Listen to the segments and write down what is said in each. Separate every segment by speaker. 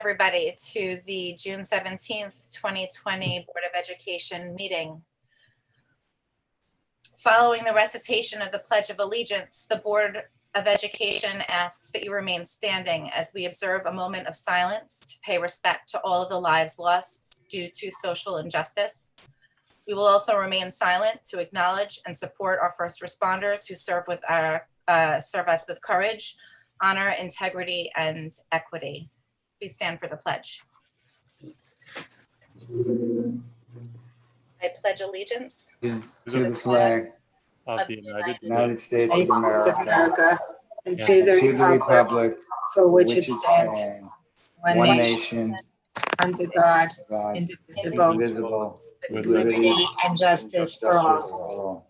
Speaker 1: Everybody to the June 17th, 2020 Board of Education meeting. Following the recitation of the Pledge of Allegiance, the Board of Education asks that you remain standing as we observe a moment of silence to pay respect to all of the lives lost due to social injustice. We will also remain silent to acknowledge and support our first responders who serve us with courage, honor, integrity, and equity. Please stand for the pledge. I pledge allegiance
Speaker 2: to the flag
Speaker 3: of the
Speaker 2: United States of America
Speaker 4: and to the republic
Speaker 2: for
Speaker 4: which it stands, one nation, under God, indivisible,
Speaker 2: indivisible,
Speaker 4: with liberty and justice for all.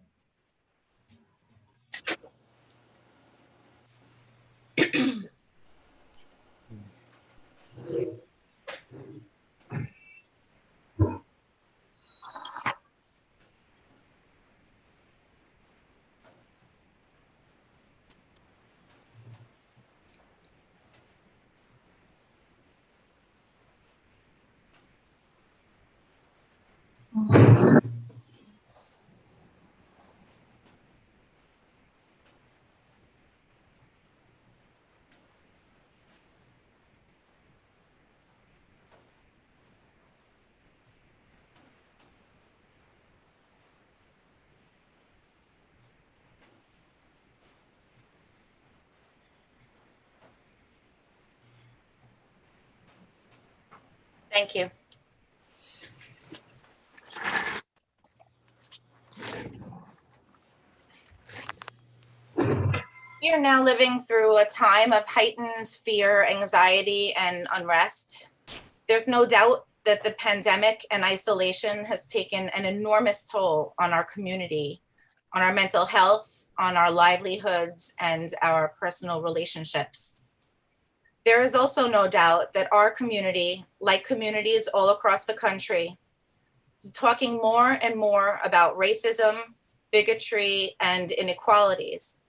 Speaker 1: Thank you. We are now living through a time of heightened fear, anxiety, and unrest. There's no doubt that the pandemic and isolation has taken an enormous toll on our community, on our mental health, on our livelihoods, and our personal relationships. There is also no doubt that our community, like communities all across the country, is talking more and more about racism, bigotry, and inequalities,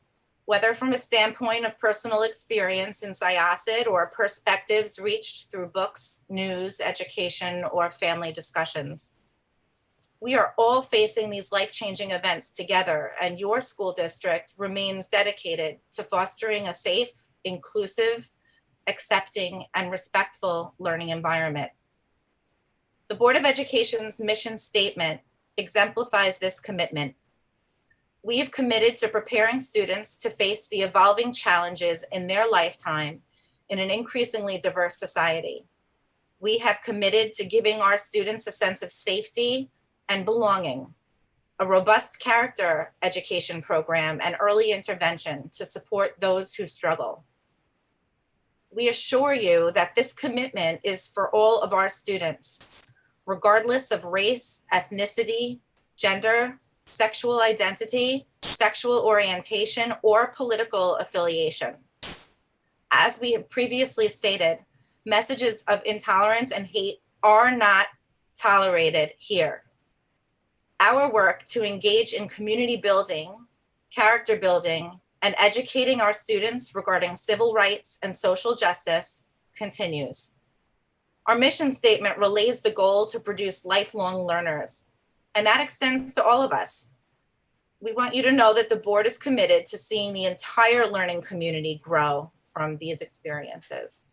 Speaker 1: whether from a standpoint of personal experience in Syosset or perspectives reached through books, news, education, or family discussions. We are all facing these life-changing events together, and your school district remains dedicated to fostering a safe, inclusive, accepting, and respectful learning environment. The Board of Education's mission statement exemplifies this commitment. We have committed to preparing students to face the evolving challenges in their lifetime in an increasingly diverse society. We have committed to giving our students a sense of safety and belonging, a robust character education program, and early intervention to support those who struggle. We assure you that this commitment is for all of our students, regardless of race, ethnicity, gender, sexual identity, sexual orientation, or political affiliation. As we have previously stated, messages of intolerance and hate are not tolerated here. Our work to engage in community building, character building, and educating our students regarding civil rights and social justice continues. Our mission statement relays the goal to produce lifelong learners, and that extends to all of us. We want you to know that the board is committed to seeing the entire learning community grow from these experiences.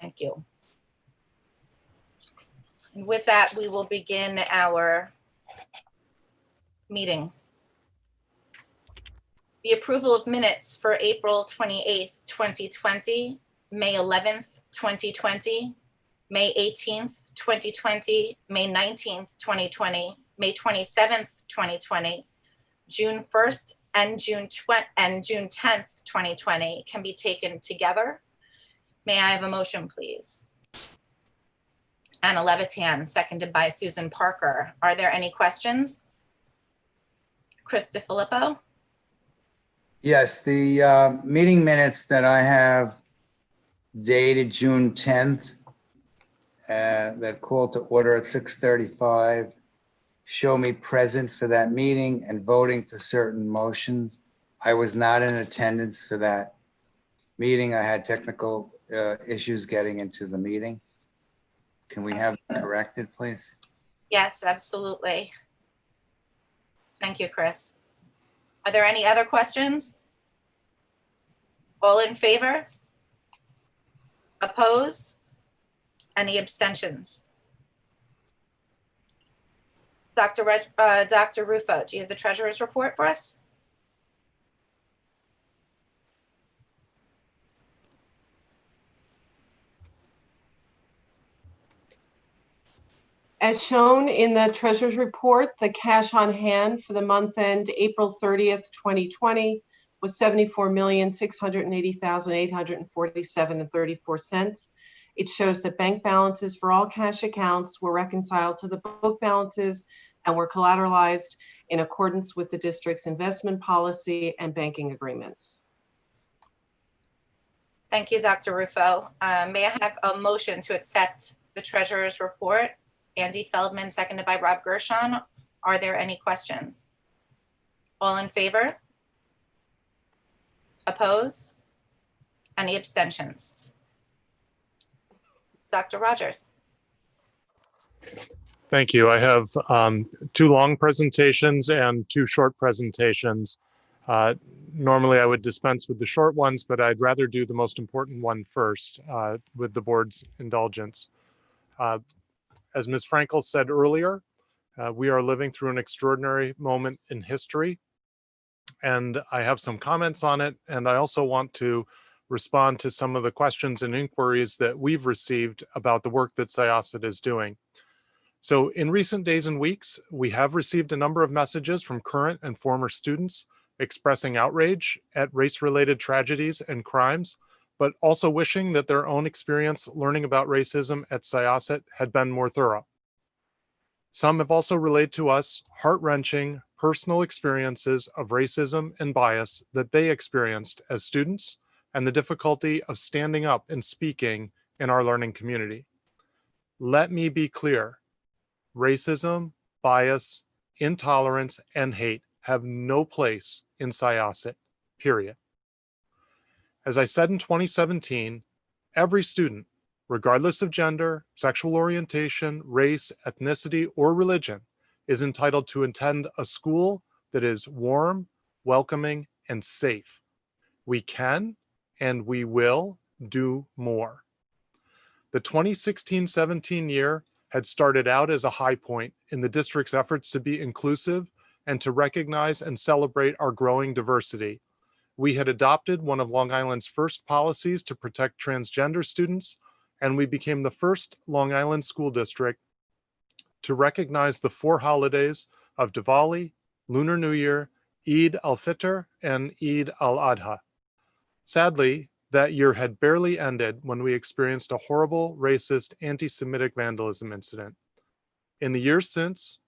Speaker 1: Thank you. And with that, we will begin our meeting. The approval of minutes for April 28th, 2020, May 11th, 2020, May 18th, 2020, May 19th, 2020, May 27th, 2020, June 1st, and June 10th, 2020 can be taken together. May I have a motion, please? Anna Levitan, seconded by Susan Parker. Are there any questions? Chris DeFilippo?
Speaker 2: Yes, the meeting minutes that I have dated June 10th that call to order at 6:35 show me present for that meeting and voting for certain motions. I was not in attendance for that meeting. I had technical issues getting into the meeting. Can we have that corrected, please?
Speaker 1: Yes, absolutely. Thank you, Chris. Are there any other questions? All in favor? Opposed? Any abstentions? Dr. Rufo, do you have the treasurer's report for us?
Speaker 3: As shown in the treasurer's report, the cash on hand for the month end April 30th, 2020 was $74,680,847.34. It shows that bank balances for all cash accounts were reconciled to the book balances and were collateralized in accordance with the district's investment policy and banking agreements.
Speaker 1: Thank you, Dr. Rufo. May I have a motion to accept the treasurer's report? Andy Feldman, seconded by Rob Gershon. Are there any questions? All in favor? Opposed? Any abstentions? Dr. Rogers.
Speaker 5: Thank you. I have 2 long presentations and 2 short presentations. Normally I would dispense with the short ones, but I'd rather do the most important one first with the board's indulgence. As Ms. Frankel said earlier, we are living through an extraordinary moment in history, and I have some comments on it, and I also want to respond to some of the questions and inquiries that we've received about the work that Syosset is doing. So in recent days and weeks, we have received a number of messages from current and former students expressing outrage at race-related tragedies and crimes, but also wishing that their own experience learning about racism at Syosset had been more thorough. Some have also relayed to us heart-wrenching personal experiences of racism and bias that they experienced as students and the difficulty of standing up and speaking in our learning community. Let me be clear, racism, bias, intolerance, and hate have no place in Syosset, period. As I said in 2017, every student, regardless of gender, sexual orientation, race, ethnicity, or religion, is entitled to attend a school that is warm, welcoming, and safe. We can and we will do more. The 2016-17 year had started out as a high point in the district's efforts to be inclusive and to recognize and celebrate our growing diversity. We had adopted one of Long Island's first policies to protect transgender students, and we became the first Long Island school district to recognize the 4 holidays of Diwali, Lunar New Year, Eid al-Fitr, and Eid al-Adha. Sadly, that year had barely ended when we experienced a horrible, racist, anti-Semitic vandalism incident. In the years since,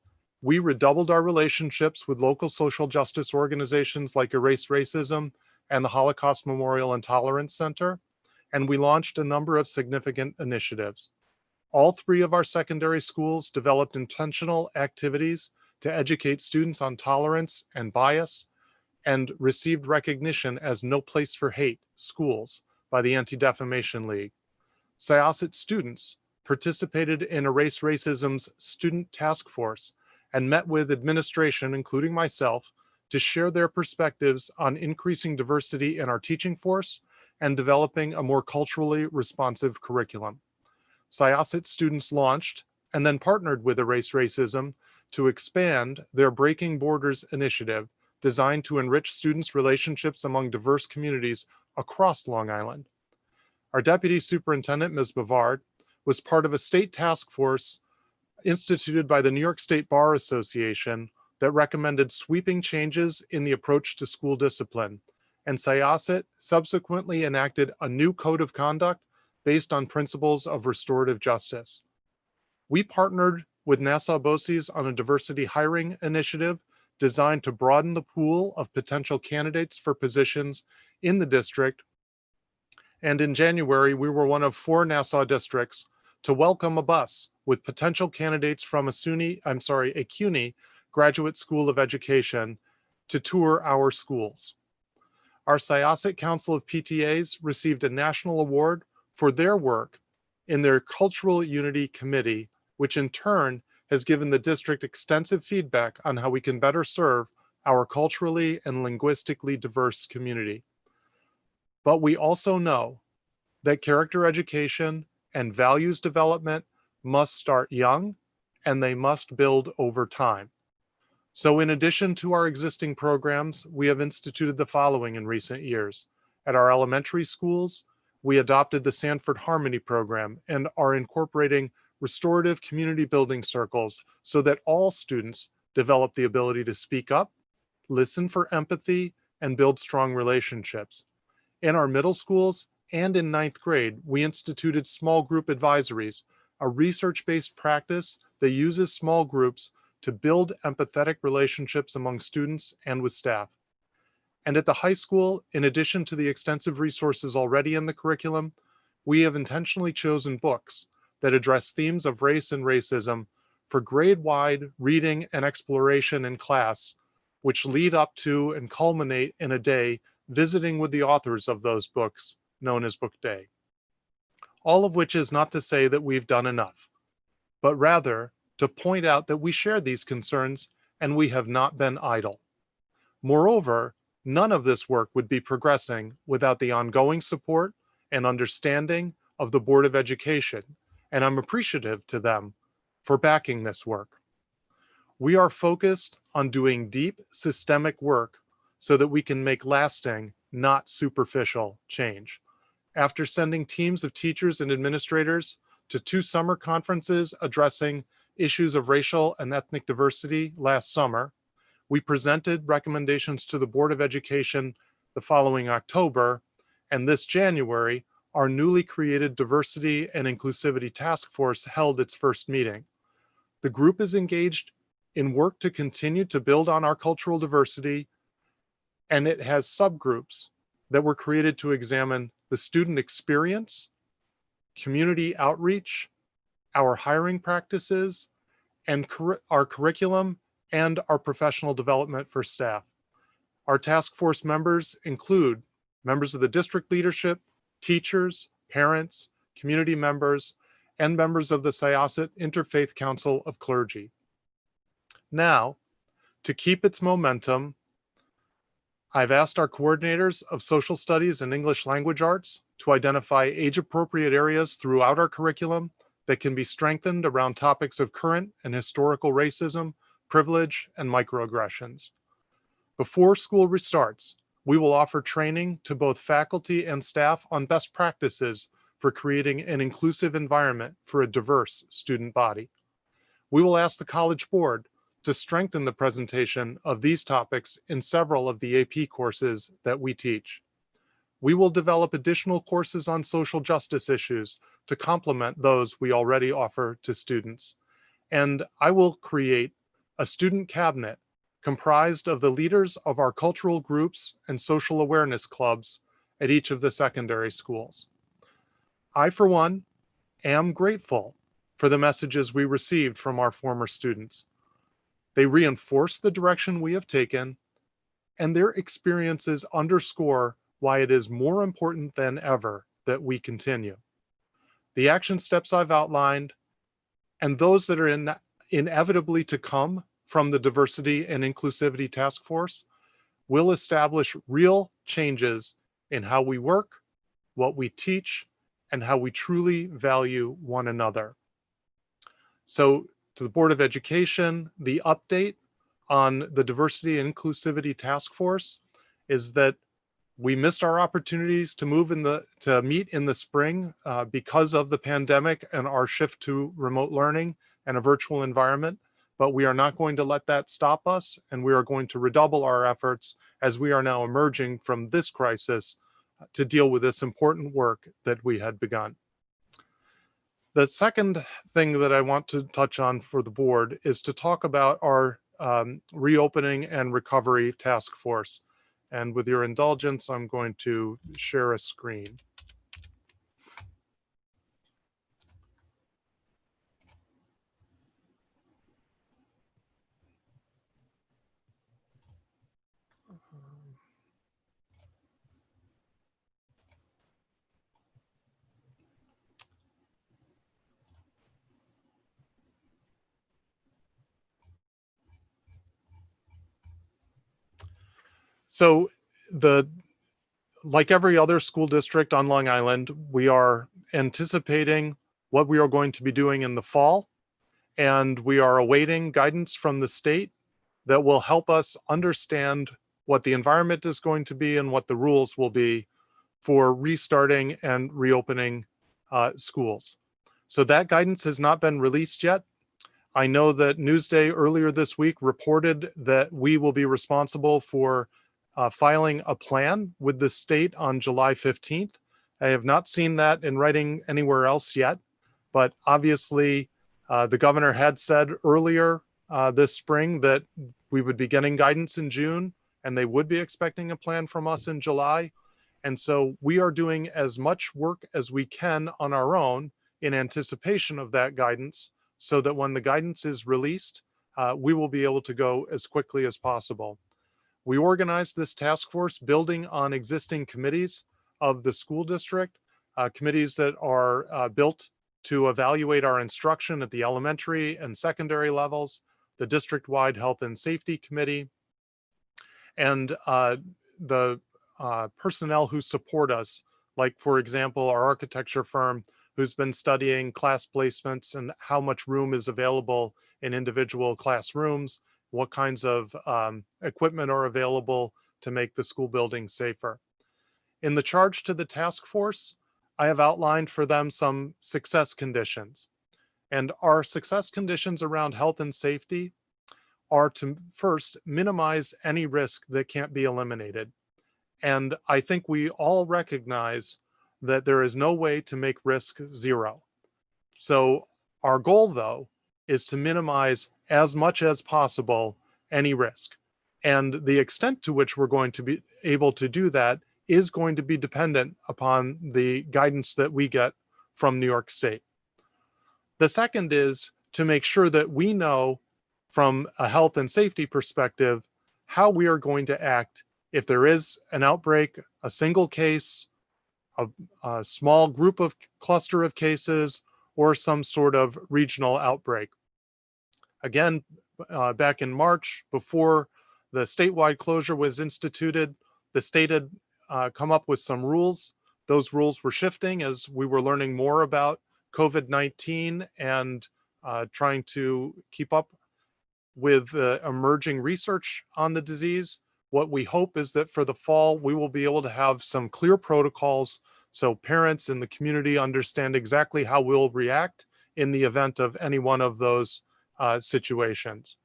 Speaker 5: we redoubled our relationships with local social justice organizations like Erase Racism and the Holocaust Memorial and Tolerance Center, and we launched a number of significant initiatives. All 3 of our secondary schools developed intentional activities to educate students on tolerance and bias, and received recognition as No Place for Hate schools by the Anti-Defamation League. Syosset students participated in Erase Racism's student task force and met with administration, including myself, to share their perspectives on increasing diversity in our teaching force and developing a more culturally responsive curriculum. Syosset students launched and then partnered with Erase Racism to expand their Breaking Borders initiative designed to enrich students' relationships among diverse communities across Long Island. Our Deputy Superintendent, Ms. Bavard, was part of a state task force instituted by the New York State Bar Association that recommended sweeping changes in the approach to school discipline, and Syosset subsequently enacted a new code of conduct based on principles of restorative justice. We partnered with Nassau BOCES on a diversity hiring initiative designed to broaden the pool of potential candidates for positions in the district. And in January, we were one of 4 Nassau districts to welcome a bus with potential candidates from a CUNY Graduate School of Education to tour our schools. Our Syosset Council of PTAs received a national award for their work in their Cultural Unity Committee, which in turn has given the district extensive feedback on how we can better serve our culturally and linguistically diverse community. But we also know that character education and values development must start young and they must build over time. So in addition to our existing programs, we have instituted the following in recent years. At our elementary schools, we adopted the Sanford Harmony program and are incorporating restorative community building circles so that all students develop the ability to speak up, listen for empathy, and build strong relationships. In our middle schools and in 9th grade, we instituted small group advisories, a research-based practice that uses small groups to build empathetic relationships among students and with staff. And at the high school, in addition to the extensive resources already in the curriculum, we have intentionally chosen books that address themes of race and racism for grade-wide reading and exploration in class, which lead up to and culminate in a day visiting with the authors of those books, known as Book Day. All of which is not to say that we've done enough, but rather to point out that we share these concerns and we have not been idle. Moreover, none of this work would be progressing without the ongoing support and understanding of the Board of Education, and I'm appreciative to them for backing this work. We are focused on doing deep, systemic work so that we can make lasting, not superficial change. After sending teams of teachers and administrators to 2 summer conferences addressing issues of racial and ethnic diversity last summer, we presented recommendations to the Board of Education the following October, and this January, our newly created Diversity and Inclusivity Task Force held its first meeting. The group is engaged in work to continue to build on our cultural diversity, and it has subgroups that were created to examine the student experience, community outreach, our hiring practices, and our curriculum and our professional development for staff. Our task force members include members of the district leadership, teachers, parents, community members, and members of the Syosset Interfaith Council of Clergy. Now, to keep its momentum, I've asked our coordinators of social studies and English language arts to identify age-appropriate areas throughout our curriculum that can be strengthened around topics of current and historical racism, privilege, and microaggressions. Before school restarts, we will offer training to both faculty and staff on best practices for creating an inclusive environment for a diverse student body. We will ask the College Board to strengthen the presentation of these topics in several of the AP courses that we teach. We will develop additional courses on social justice issues to complement those we already offer to students. And I will create a student cabinet comprised of the leaders of our cultural groups and social awareness clubs at each of the secondary schools. I, for one, am grateful for the messages we received from our former students. They reinforce the direction we have taken, and their experiences underscore why it is more important than ever that we continue. The action steps I've outlined, and those that are inevitably to come from the Diversity and Inclusivity Task Force, will establish real changes in how we work, what we teach, and how we truly value one another. So, to the Board of Education, the update on the Diversity and Inclusivity Task Force is that we missed our opportunities to meet in the spring because of the pandemic and our shift to remote learning and a virtual environment, but we are not going to let that stop us, and we are going to redouble our efforts as we are now emerging from this crisis to deal with this important work that we had begun. The second thing that I want to touch on for the board is to talk about our reopening and recovery task force. And with your indulgence, I'm going to share a screen. So like every other school district on Long Island, we are anticipating what we are going to be doing in the fall, and we are awaiting guidance from the state that will help us understand what the environment is going to be and what the rules will be for restarting and reopening schools. So that guidance has not been released yet. I know that Newsday earlier this week reported that we will be responsible for filing a plan with the state on July 15th. I have not seen that in writing anywhere else yet, but obviously the governor had said earlier this spring that we would be getting guidance in June and they would be expecting a plan from us in July. And so we are doing as much work as we can on our own in anticipation of that guidance, so that when the guidance is released, we will be able to go as quickly as possible. We organized this task force building on existing committees of the school district, committees that are built to evaluate our instruction at the elementary and secondary levels, the district-wide health and safety committee, and the personnel who support us, like, for example, our architecture firm who's been studying class placements and how much room is available in individual classrooms, what kinds of equipment are available to make the school building safer. In the charge to the task force, I have outlined for them some success conditions. And our success conditions around health and safety are to first minimize any risk that can't be eliminated. And I think we all recognize that there is no way to make risk zero. So our goal, though, is to minimize as much as possible any risk. And the extent to which we're going to be able to do that is going to be dependent upon the guidance that we get from New York State. The second is to make sure that we know from a health and safety perspective how we are going to act if there is an outbreak, a single case, a small group of cluster of cases, or some sort of regional outbreak. Again, back in March, before the statewide closure was instituted, the state had come up with some rules. Those rules were shifting as we were learning more about COVID-19 and trying to keep up with emerging research on the disease. What we hope is that for the fall, we will be able to have some clear protocols so parents in the community understand exactly how we'll react in the event of any one of those situations.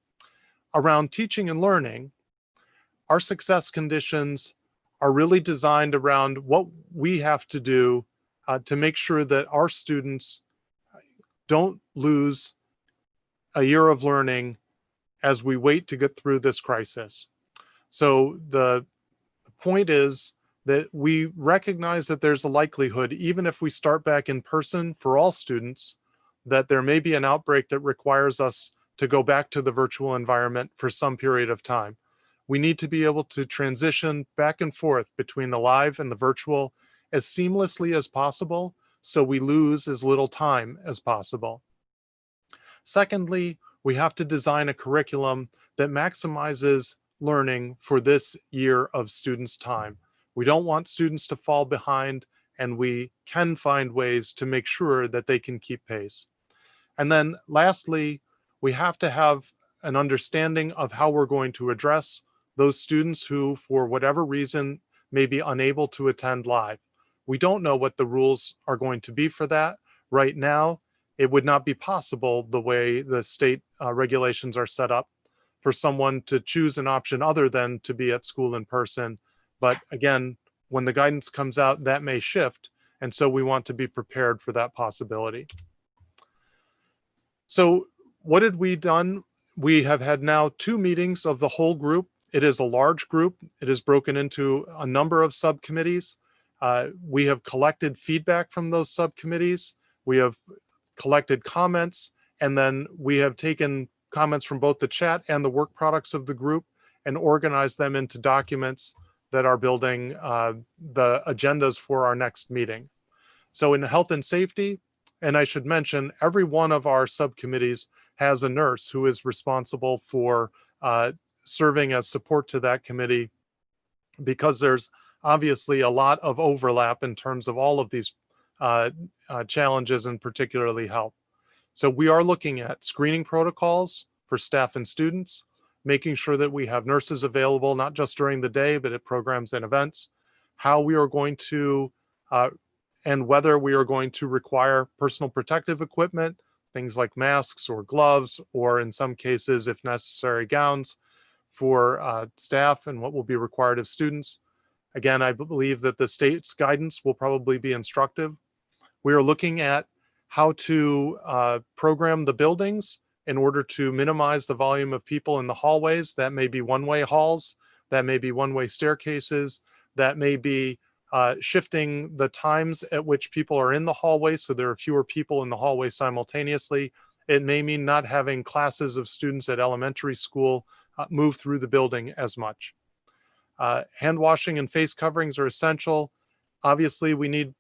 Speaker 5: Around teaching and learning, our success conditions are really designed around what we have to do to make sure that our students don't lose a year of learning as we wait to get through this crisis. So the point is that we recognize that there's a likelihood, even if we start back in person for all students, that there may be an outbreak that requires us to go back to the virtual environment for some period of time. We need to be able to transition back and forth between the live and the virtual as seamlessly as possible, so we lose as little time as possible. Secondly, we have to design a curriculum that maximizes learning for this year of students' time. We don't want students to fall behind, and we can find ways to make sure that they can keep pace. And then lastly, we have to have an understanding of how we're going to address those students who, for whatever reason, may be unable to attend live. We don't know what the rules are going to be for that. Right now, it would not be possible, the way the state regulations are set up, for someone to choose an option other than to be at school in person. But again, when the guidance comes out, that may shift. And so we want to be prepared for that possibility. So what had we done? We have had now 2 meetings of the whole group. It is a large group. It is broken into a number of subcommittees. We have collected feedback from those subcommittees. We have collected comments, and then we have taken comments from both the chat and the work products of the group and organized them into documents that are building the agendas for our next meeting. So in health and safety, and I should mention, every one of our subcommittees has a nurse who is responsible for serving as support to that committee because there's obviously a lot of overlap in terms of all of these challenges, and particularly health. So we are looking at screening protocols for staff and students, making sure that we have nurses available, not just during the day, but at programs and events, how we are going to, and whether we are going to require personal protective equipment, things like masks or gloves, or in some cases, if necessary, gowns for staff, and what will be required of students. Again, I believe that the state's guidance will probably be instructive. We are looking at how to program the buildings in order to minimize the volume of people in the hallways. That may be one-way halls, that may be one-way staircases, that may be shifting the times at which people are in the hallway so there are fewer people in the hallway simultaneously. It may mean not having classes of students at elementary school move through the building as much. Hand washing and face coverings are essential. Obviously, we need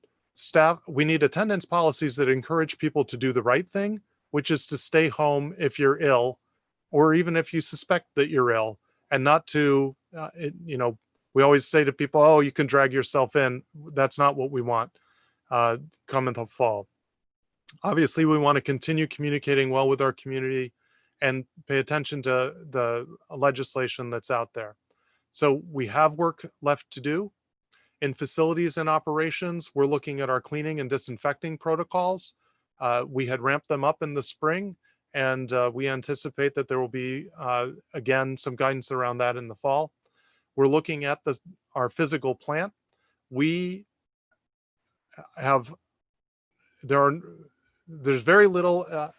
Speaker 5: attendance policies that encourage people to do the right thing, which is to stay home if you're ill, or even if you suspect that you're ill, and not to, we always say to people, oh, you can drag yourself in. That's not what we want come in the fall. Obviously, we want to continue communicating well with our community and pay attention to the legislation that's out there. So we have work left to do. In facilities and operations, we're looking at our cleaning and disinfecting protocols. We had ramped them up in the spring, and we anticipate that there will be, again, some guidance around that in the fall. We're looking at our physical plant. There's very little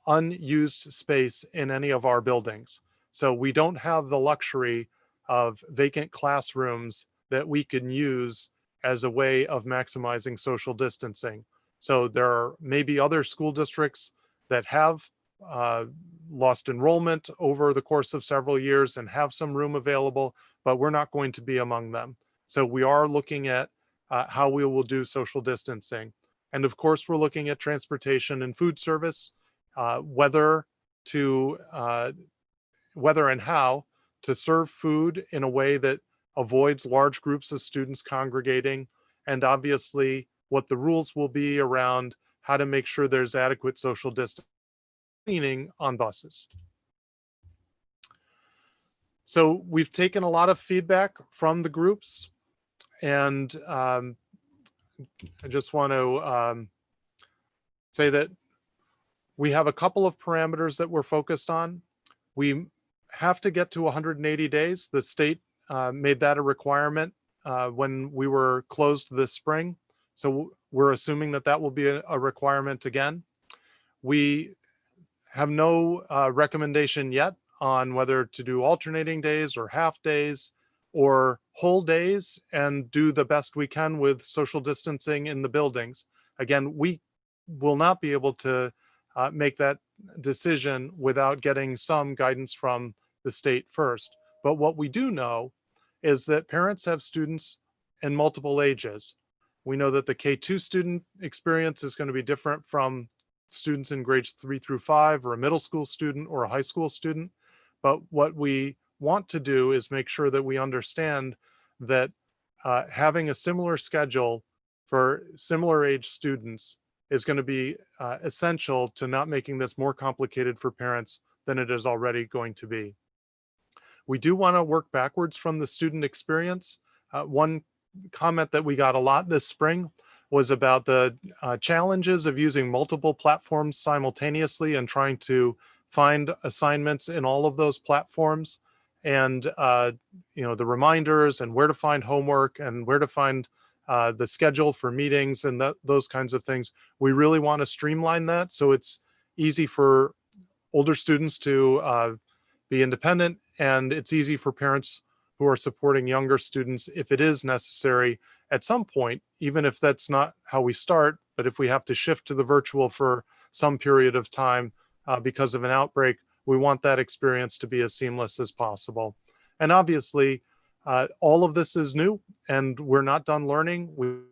Speaker 5: unused space in any of our buildings. So we don't have the luxury of vacant classrooms that we can use as a way of maximizing social distancing. So there are maybe other school districts that have lost enrollment over the course of several years and have some room available, but we're not going to be among them. So we are looking at how we will do social distancing. And of course, we're looking at transportation and food service, whether and how to serve food in a way that avoids large groups of students congregating, and obviously what the rules will be around how to make sure there's adequate social distance cleaning on buses. So we've taken a lot of feedback from the groups, and I just want to say that we have a couple of parameters that we're focused on. We have to get to 180 days. The state made that a requirement when we were closed this spring. So we're assuming that that will be a requirement again. We have no recommendation yet on whether to do alternating days or half days or whole days and do the best we can with social distancing in the buildings. Again, we will not be able to make that decision without getting some guidance from the state first. But what we do know is that parents have students in multiple ages. We know that the K2 student experience is going to be different from students in grades 3 through 5, or a middle school student or a high school student. But what we want to do is make sure that we understand that having a similar schedule for similar age students is going to be essential to not making this more complicated for parents than it is already going to be. We do want to work backwards from the student experience. One comment that we got a lot this spring was about the challenges of using multiple platforms simultaneously and trying to find assignments in all of those platforms, and the reminders and where to find homework and where to find the schedule for meetings and those kinds of things. We really want to streamline that so it's easy for older students to be independent, and it's easy for parents who are supporting younger students if it is necessary at some point, even if that's not how we start, but if we have to shift to the virtual for some period of time because of an outbreak, we want that experience to be as seamless as possible. And obviously, all of this is new and we're not done learning.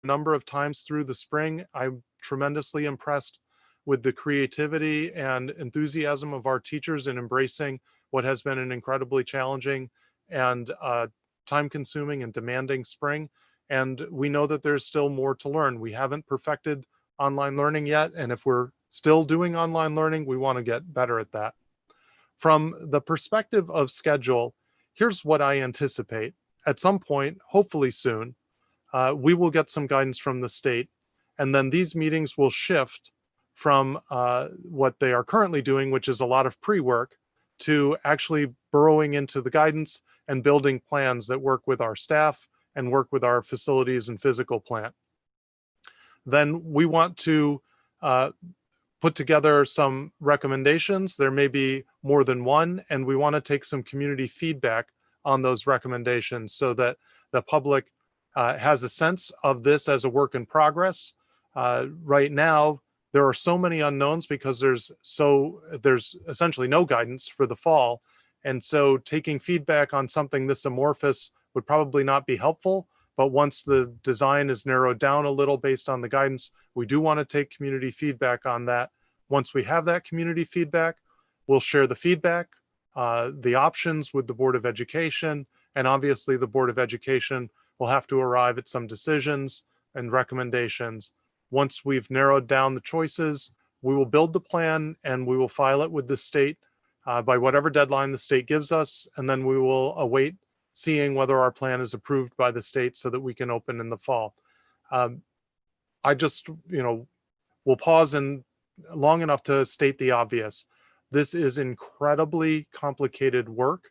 Speaker 5: A number of times through the spring, I'm tremendously impressed with the creativity and enthusiasm of our teachers in embracing what has been an incredibly challenging and time-consuming and demanding spring, and we know that there's still more to learn. We haven't perfected online learning yet, and if we're still doing online learning, we want to get better at that. From the perspective of schedule, here's what I anticipate. At some point, hopefully soon, we will get some guidance from the state, and then these meetings will shift from what they are currently doing, which is a lot of pre-work, to actually burrowing into the guidance and building plans that work with our staff and work with our facilities and physical plant. Then we want to put together some recommendations. There may be more than one, and we want to take some community feedback on those recommendations so that the public has a sense of this as a work in progress. Right now, there are so many unknowns because there's essentially no guidance for the fall. And so taking feedback on something this amorphous would probably not be helpful. But once the design is narrowed down a little based on the guidance, we do want to take community feedback on that. Once we have that community feedback, we'll share the feedback, the options with the Board of Education, and obviously the Board of Education will have to arrive at some decisions and recommendations. Once we've narrowed down the choices, we will build the plan and we will file it with the state by whatever deadline the state gives us, and then we will await seeing whether our plan is approved by the state so that we can open in the fall. I just, will pause and long enough to state the obvious. This is incredibly complicated work.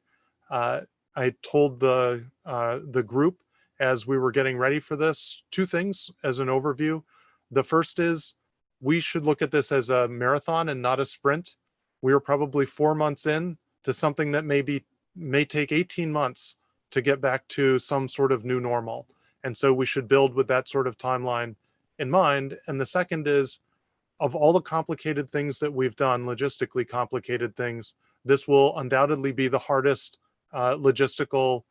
Speaker 5: I told the group as we were getting ready for this, two things as an overview. The first is we should look at this as a marathon and not a sprint. We are probably 4 months in to something that may take 18 months to get back to some sort of new normal. And so we should build with that sort of timeline in mind. And the second is, of all the complicated things that we've done, logistically complicated things, this will undoubtedly be the hardest logistical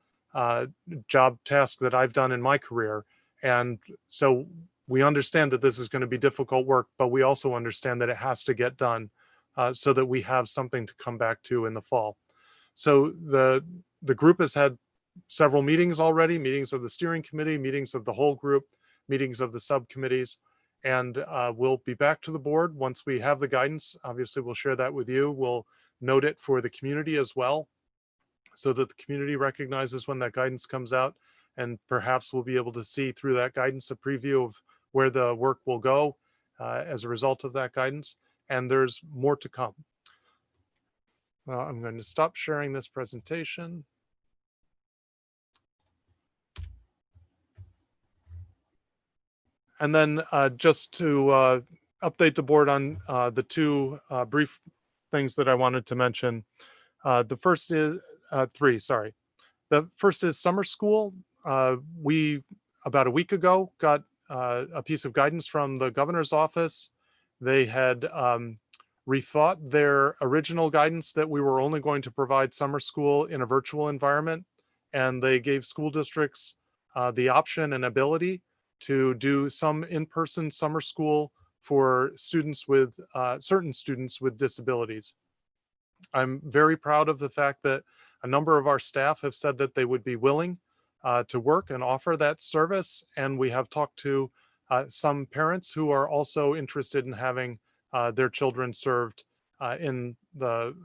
Speaker 5: job task that I've done in my career. And so we understand that this is going to be difficult work, but we also understand that it has to get done so that we have something to come back to in the fall. So the group has had several meetings already, meetings of the steering committee, meetings of the whole group, meetings of the subcommittees, and we'll be back to the board once we have the guidance. Obviously, we'll share that with you. We'll note it for the community as well, so that the community recognizes when that guidance comes out, and perhaps we'll be able to see through that guidance a preview of where the work will go as a result of that guidance, and there's more to come. I'm going to stop sharing this presentation. And then just to update the board on the two brief things that I wanted to mention. The first is three, sorry. The first is summer school. We, about a week ago, got a piece of guidance from the governor's office. They had rethought their original guidance that we were only going to provide summer school in a virtual environment. And they gave school districts the option and ability to do some in-person summer school for students with certain students with disabilities. I'm very proud of the fact that a number of our staff have said that they would be willing to work and offer that service. And we have talked to some parents who are also interested in having their children served in the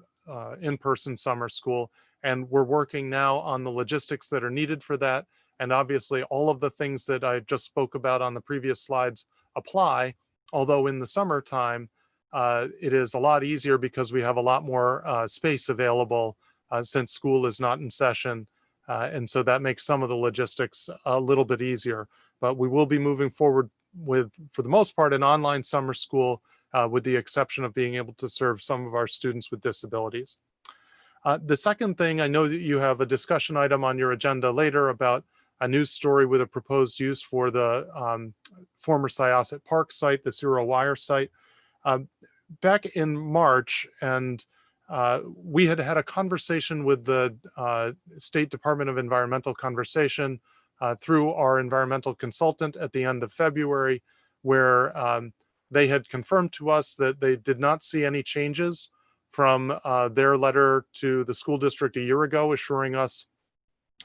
Speaker 5: in-person summer school. And we're working now on the logistics that are needed for that. And obviously all of the things that I just spoke about on the previous slides apply, although in the summertime, it is a lot easier because we have a lot more space available since school is not in session. And so that makes some of the logistics a little bit easier. But we will be moving forward with, for the most part, an online summer school with the exception of being able to serve some of our students with disabilities. The second thing, I know that you have a discussion item on your agenda later about a news story with a proposed use for the former Syosset Park site, the Zero Wire site. Back in March, and we had had a conversation with the State Department of Environmental Conservation through our environmental consultant at the end of February, where they had confirmed to us that they did not see any changes from their letter to the school district a year ago, assuring us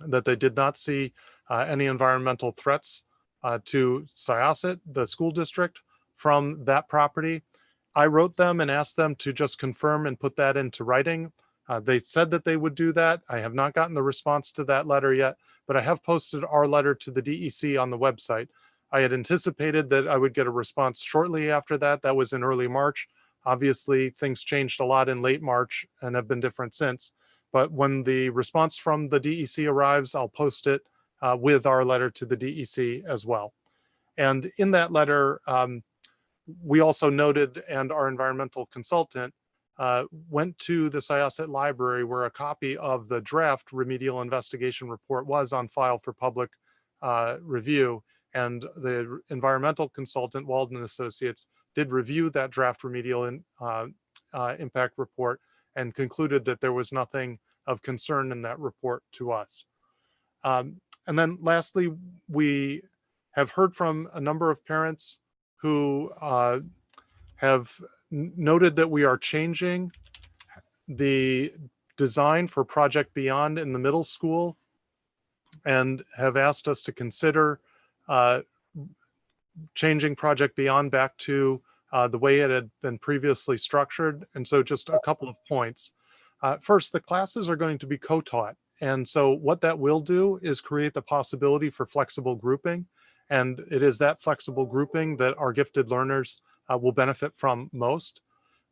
Speaker 5: that they did not see any environmental threats to Syosset, the school district, from that property. I wrote them and asked them to just confirm and put that into writing. They said that they would do that. I have not gotten the response to that letter yet, but I have posted our letter to the DEC on the website. I had anticipated that I would get a response shortly after that. That was in early March. Obviously, things changed a lot in late March and have been different since. But when the response from the DEC arrives, I'll post it with our letter to the DEC as well. And in that letter, we also noted, and our environmental consultant went to the Syosset Library, where a copy of the draft remedial investigation report was on file for public review. And the environmental consultant, Walden Associates, did review that draft remedial impact report and concluded that there was nothing of concern in that report to us. And then lastly, we have heard from a number of parents who have noted that we are changing the design for Project Beyond in the middle school and have asked us to consider changing Project Beyond back to the way it had been previously structured. And so just a couple of points. First, the classes are going to be co-taught. And so what that will do is create the possibility for flexible grouping. And it is that flexible grouping that our gifted learners will benefit from most.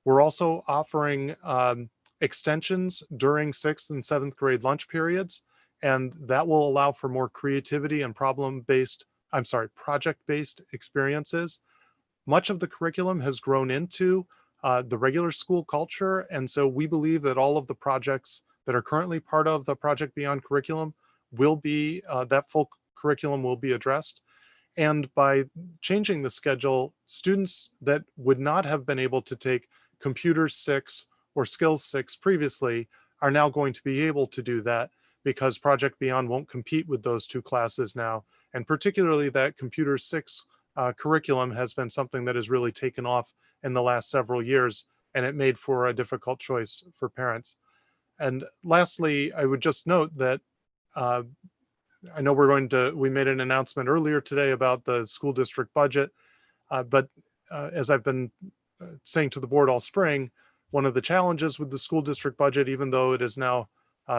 Speaker 5: We're also offering extensions during 6th and 7th grade lunch periods, and that will allow for more creativity and project-based experiences. Much of the curriculum has grown into the regular school culture, and so we believe that all of the projects that are currently part of the Project Beyond curriculum will be, that full curriculum will be addressed. And by changing the schedule, students that would not have been able to take Computer 6 or Skills 6 previously are now going to be able to do that, because Project Beyond won't compete with those two classes now. And particularly that Computer 6 curriculum has been something that has really taken off in the last several years, and it made for a difficult choice for parents. And lastly, I would just note that I know we made an announcement earlier today about the school district budget, but as I've been saying to the board all spring, one of the challenges with the school district budget, even though it has now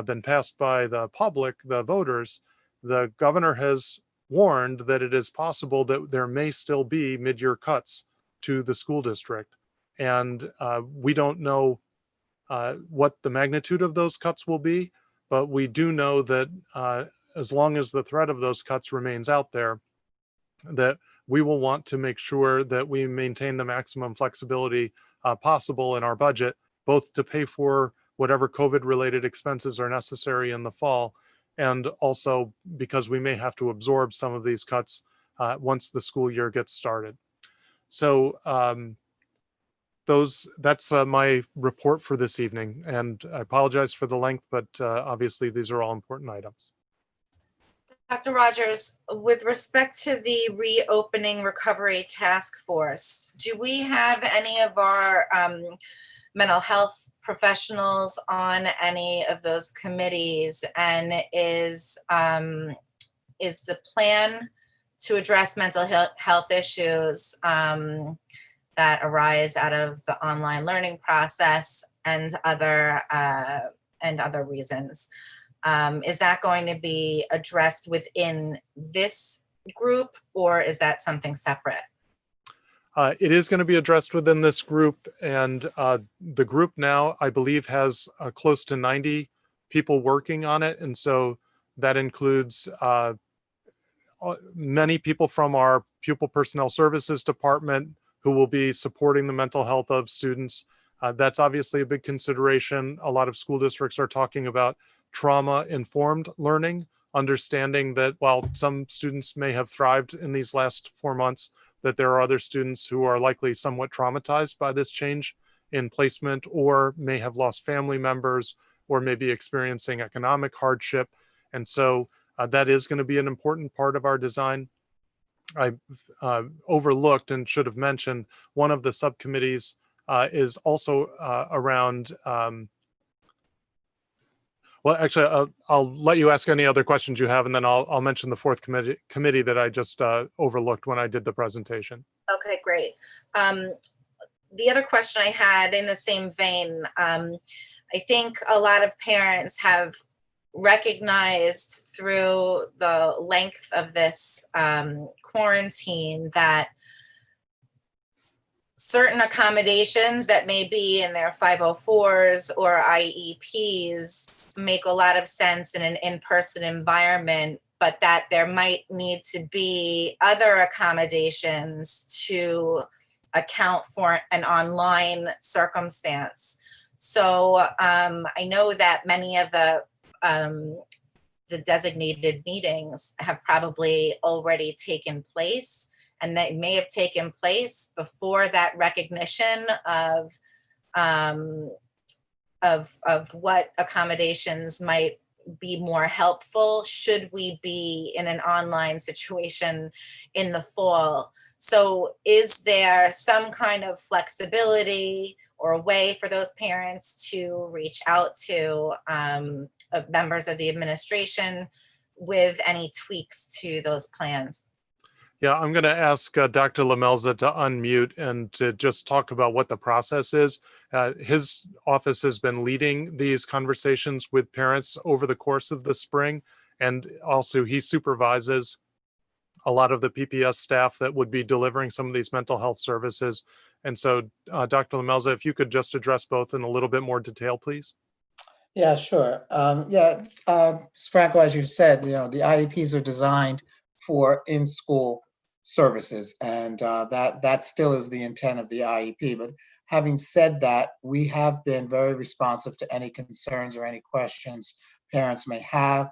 Speaker 5: been passed by the public, the voters, the governor has warned that it is possible that there may still be mid-year cuts to the school district. And we don't know what the magnitude of those cuts will be, but we do know that as long as the threat of those cuts remains out there, that we will want to make sure that we maintain the maximum flexibility possible in our budget, both to pay for whatever COVID-related expenses are necessary in the fall, and also because we may have to absorb some of these cuts once the school year gets started. So that's my report for this evening, and I apologize for the length, but obviously these are all important items.
Speaker 1: Dr. Rogers, with respect to the reopening recovery task force, do we have any of our mental health professionals on any of those committees? And is the plan to address mental health issues that arise out of the online learning process and other reasons? Is that going to be addressed within this group, or is that something separate?
Speaker 5: It is going to be addressed within this group, and the group now, I believe, has close to 90 people working on it. And so that includes many people from our Pupil Personnel Services Department who will be supporting the mental health of students. That's obviously a big consideration. A lot of school districts are talking about trauma-informed learning, understanding that while some students may have thrived in these last 4 months, that there are other students who are likely somewhat traumatized by this change in placement, or may have lost family members, or may be experiencing economic hardship. And so that is going to be an important part of our design. I overlooked and should have mentioned one of the subcommittees is also around Well, actually, I'll let you ask any other questions you have, and then I'll mention the fourth committee that I just overlooked when I did the presentation.
Speaker 1: Okay, great. The other question I had in the same vein, I think a lot of parents have recognized through the length of this quarantine that certain accommodations that may be in their 504s or IEPs make a lot of sense in an in-person environment, but that there might need to be other accommodations to account for an online circumstance. So I know that many of the designated meetings have probably already taken place, and they may have taken place before that recognition of what accommodations might be more helpful should we be in an online situation in the fall. So is there some kind of flexibility or a way for those parents to reach out to members of the administration with any tweaks to those plans?
Speaker 5: Yeah, I'm going to ask Dr. Lamelza to unmute and to just talk about what the process is. His office has been leading these conversations with parents over the course of the spring, and also he supervises a lot of the PPS staff that would be delivering some of these mental health services. And so, Dr. Lamelza, if you could just address both in a little bit more detail, please.
Speaker 6: Yeah, sure. Franco, as you said, the IEPs are designed for in-school services, and that still is the intent of the IEP. But having said that, we have been very responsive to any concerns or any questions parents may have.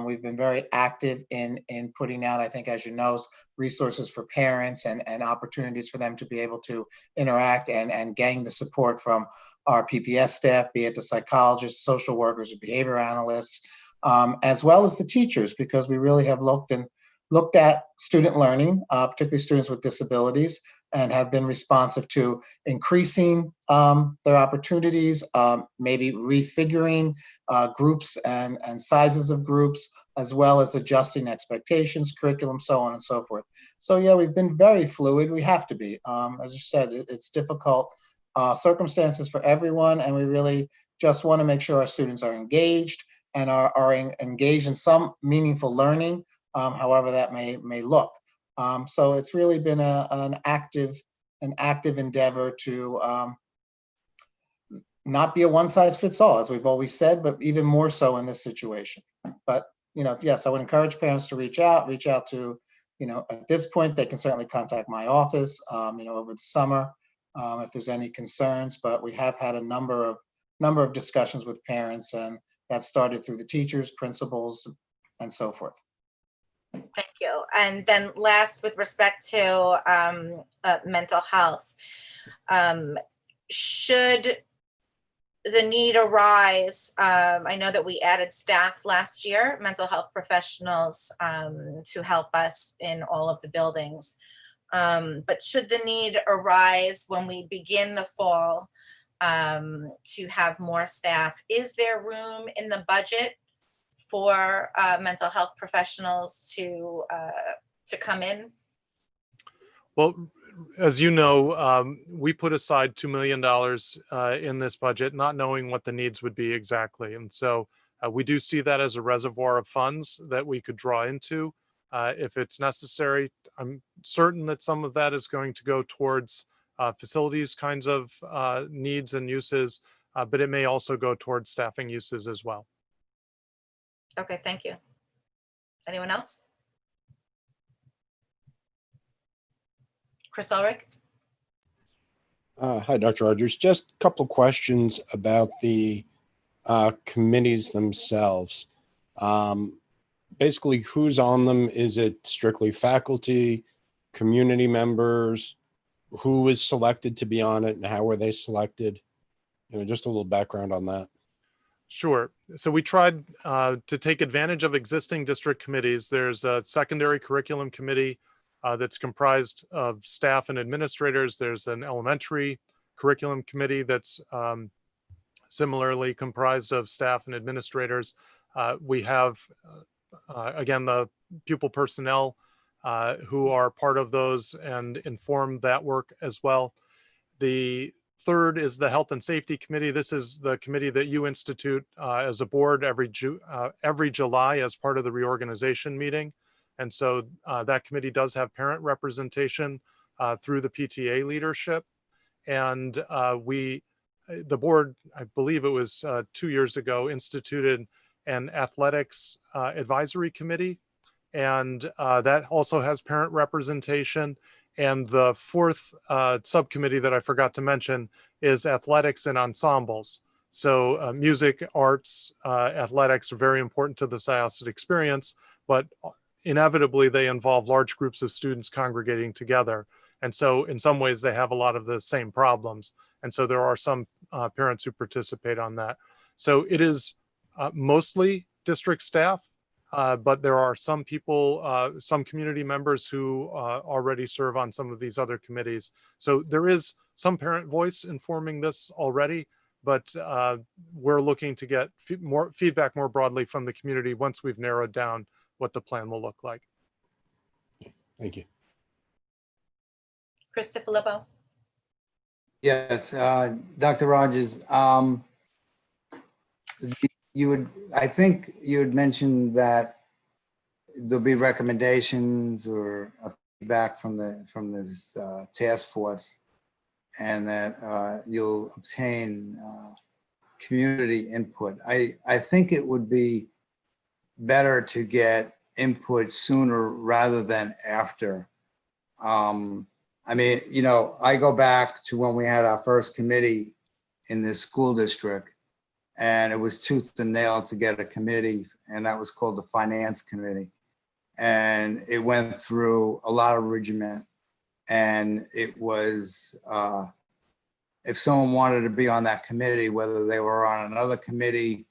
Speaker 6: We've been very active in putting out, I think, as you know, resources for parents and opportunities for them to be able to interact and gain the support from our PPS staff, be it the psychologists, social workers, or behavior analysts, as well as the teachers, because we really have looked at student learning, particularly students with disabilities, and have been responsive to increasing their opportunities, maybe refiguring groups and sizes of groups, as well as adjusting expectations, curriculum, so on and so forth. So yeah, we've been very fluid. We have to be. As you said, it's difficult circumstances for everyone, and we really just want to make sure our students are engaged and are engaged in some meaningful learning, however that may look. So it's really been an active endeavor to not be a one-size-fits-all, as we've always said, but even more so in this situation. But yes, I would encourage parents to reach out to, at this point, they can certainly contact my office, over the summer, if there's any concerns. But we have had a number of discussions with parents, and that started through the teachers, principals, and so forth.
Speaker 1: Thank you. And then last, with respect to mental health, should the need arise, I know that we added staff last year, mental health professionals, to help us in all of the buildings. But should the need arise when we begin the fall to have more staff, is there room in the budget for mental health professionals to come in?
Speaker 5: Well, as you know, we put aside $2 million in this budget, not knowing what the needs would be exactly. And so we do see that as a reservoir of funds that we could draw into if it's necessary. I'm certain that some of that is going to go towards facilities kinds of needs and uses, but it may also go towards staffing uses as well.
Speaker 1: Okay, thank you. Anyone else? Chris Ulrich?
Speaker 7: Hi, Dr. Rogers. Just a couple of questions about the committees themselves. Basically, who's on them? Is it strictly faculty, community members? Who is selected to be on it, and how were they selected? Just a little background on that.
Speaker 5: Sure. So we tried to take advantage of existing district committees. There's a secondary curriculum committee that's comprised of staff and administrators. There's an elementary curriculum committee that's similarly comprised of staff and administrators. We have, again, the pupil personnel who are part of those and inform that work as well. The third is the Health and Safety Committee. This is the committee that you institute as a board every July as part of the reorganization meeting. And so that committee does have parent representation through the PTA leadership. And the board, I believe it was 2 years ago, instituted an athletics advisory committee. And that also has parent representation. And the fourth subcommittee that I forgot to mention is athletics and ensembles. So music, arts, athletics are very important to the Syosset experience, but inevitably they involve large groups of students congregating together. And so in some ways they have a lot of the same problems. And so there are some parents who participate on that. So it is mostly district staff, but there are some people, some community members who already serve on some of these other committees. So there is some parent voice informing this already, but we're looking to get more feedback more broadly from the community once we've narrowed down what the plan will look like.
Speaker 7: Thank you.
Speaker 1: Chris DiFilippo.
Speaker 2: Yes, Dr. Rogers, I think you had mentioned that there'll be recommendations or feedback from this task force, and that you'll obtain community input. I think it would be better to get input sooner rather than after. I mean, you know, I go back to when we had our first committee in this school district, and it was tooth and nail to get a committee, and that was called the Finance Committee. And it went through a lot of regiment, and it was, if someone wanted to be on that committee, whether they were on another committee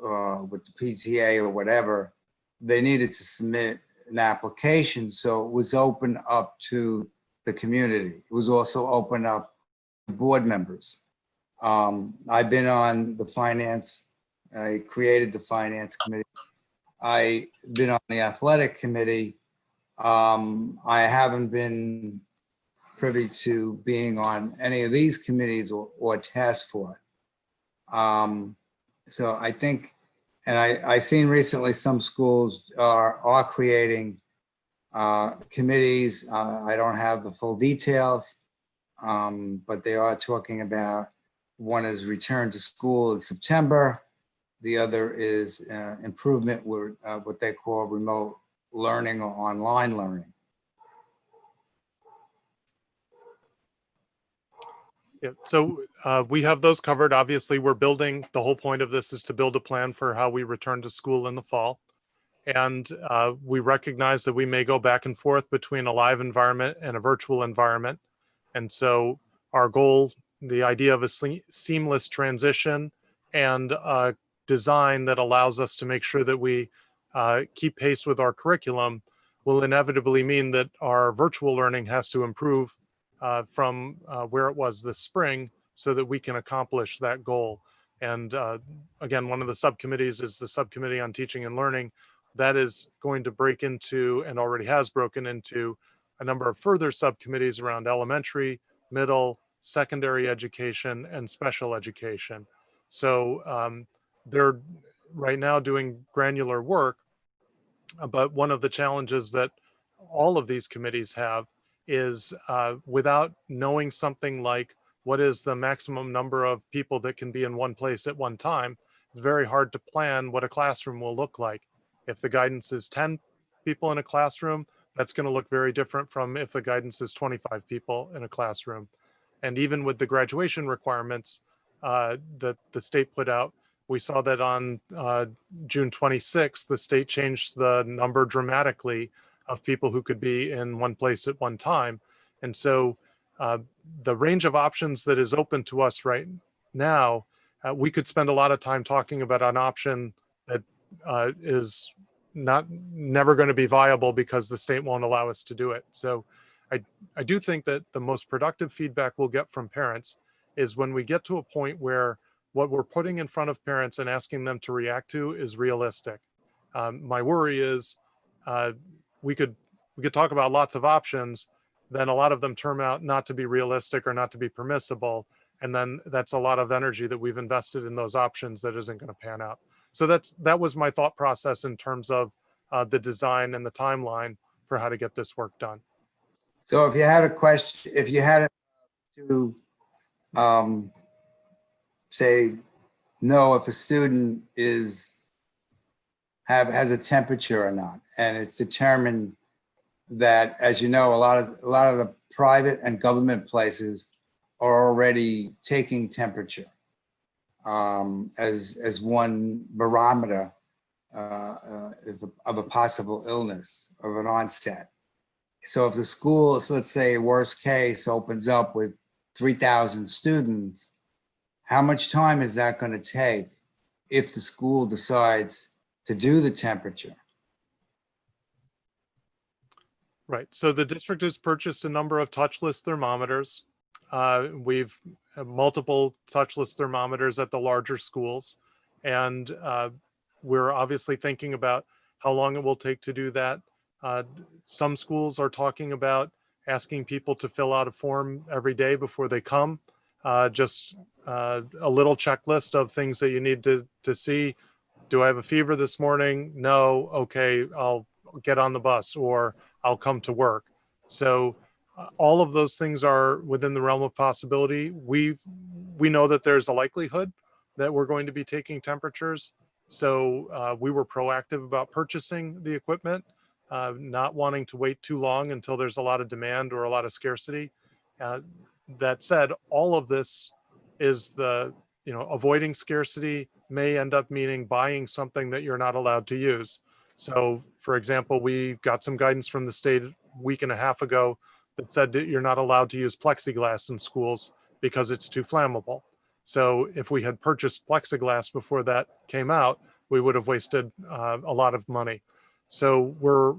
Speaker 2: with the PTA or whatever, they needed to submit an application. So it was open up to the community. It was also open up to board members. I've been on the finance, I created the Finance Committee. I've been on the Athletic Committee. I haven't been privy to being on any of these committees or task force. So I think, and I've seen recently some schools are creating committees. I don't have the full details, but they are talking about, one is return to school in September. The other is improvement with what they call remote learning or online learning.
Speaker 5: Yeah, so we have those covered. Obviously, we're building, the whole point of this is to build a plan for how we return to school in the fall. And we recognize that we may go back and forth between a live environment and a virtual environment. And so our goal, the idea of a seamless transition and a design that allows us to make sure that we keep pace with our curriculum, will inevitably mean that our virtual learning has to improve from where it was this spring so that we can accomplish that goal. And again, one of the subcommittees is the Subcommittee on Teaching and Learning. That is going to break into, and already has broken into, a number of further subcommittees around elementary, middle, secondary education, and special education. So they're right now doing granular work, but one of the challenges that all of these committees have is without knowing something like what is the maximum number of people that can be in one place at one time, it's very hard to plan what a classroom will look like. If the guidance is 10 people in a classroom, that's going to look very different from if the guidance is 25 people in a classroom. And even with the graduation requirements that the state put out, we saw that on June 26th, the state changed the number dramatically of people who could be in one place at one time. And so the range of options that is open to us right now, we could spend a lot of time talking about an option that is never going to be viable because the state won't allow us to do it. So I do think that the most productive feedback we'll get from parents is when we get to a point where what we're putting in front of parents and asking them to react to is realistic. My worry is we could talk about lots of options, then a lot of them turn out not to be realistic or not to be permissible. And then that's a lot of energy that we've invested in those options that isn't going to pan out. So that was my thought process in terms of the design and the timeline for how to get this work done.
Speaker 2: So if you had a question, if you had to say no, if a student has a temperature or not, and it's determined that, as you know, a lot of the private and government places are already taking temperature as one barometer of a possible illness, of an onset. So if the school, so let's say worst case, opens up with 3,000 students, how much time is that going to take if the school decides to do the temperature?
Speaker 5: Right. So the district has purchased a number of touchless thermometers. We've had multiple touchless thermometers at the larger schools. And we're obviously thinking about how long it will take to do that. Some schools are talking about asking people to fill out a form every day before they come. Just a little checklist of things that you need to see. Do I have a fever this morning? No. Okay, I'll get on the bus, or I'll come to work. So all of those things are within the realm of possibility. We know that there's a likelihood that we're going to be taking temperatures. So we were proactive about purchasing the equipment, not wanting to wait too long until there's a lot of demand or a lot of scarcity. That said, all of this is avoiding scarcity may end up meaning buying something that you're not allowed to use. So, for example, we got some guidance from the state a week and a half ago that said that you're not allowed to use plexiglass in schools because it's too flammable. So if we had purchased plexiglass before that came out, we would have wasted a lot of money. So we're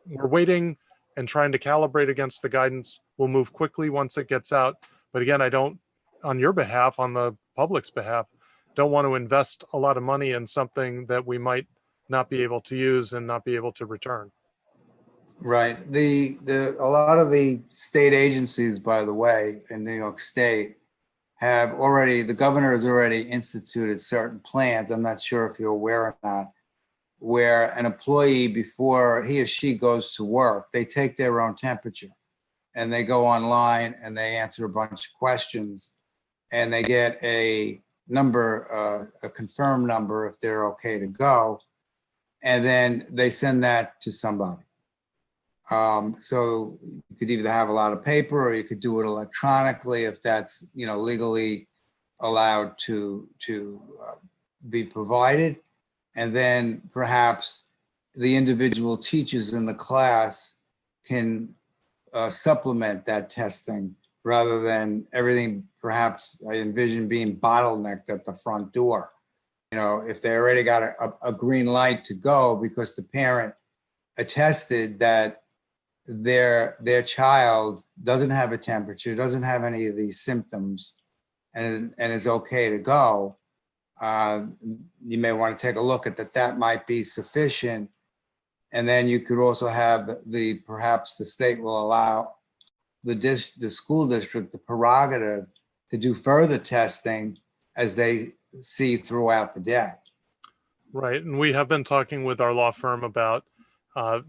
Speaker 5: waiting and trying to calibrate against the guidance. We'll move quickly once it gets out. But again, I don't, on your behalf, on the public's behalf, don't want to invest a lot of money in something that we might not be able to use and not be able to return.
Speaker 2: Right. A lot of the state agencies, by the way, in New York State the governor has already instituted certain plans. I'm not sure if you're aware or not, where an employee, before he or she goes to work, they take their own temperature and they go online and they answer a bunch of questions and they get a number, a confirmed number if they're okay to go. And then they send that to somebody. So you could either have a lot of paper or you could do it electronically if that's, legally allowed to be provided. And then perhaps the individual teachers in the class can supplement that testing rather than everything, perhaps I envision being bottlenecked at the front door. If they already got a green light to go because the parent attested that their child doesn't have a temperature, doesn't have any of these symptoms, and is okay to go, you may want to take a look at that might be sufficient. And then you could also have perhaps the state will allow the school district the prerogative to do further testing as they see throughout the day.
Speaker 5: Right. And we have been talking with our law firm about,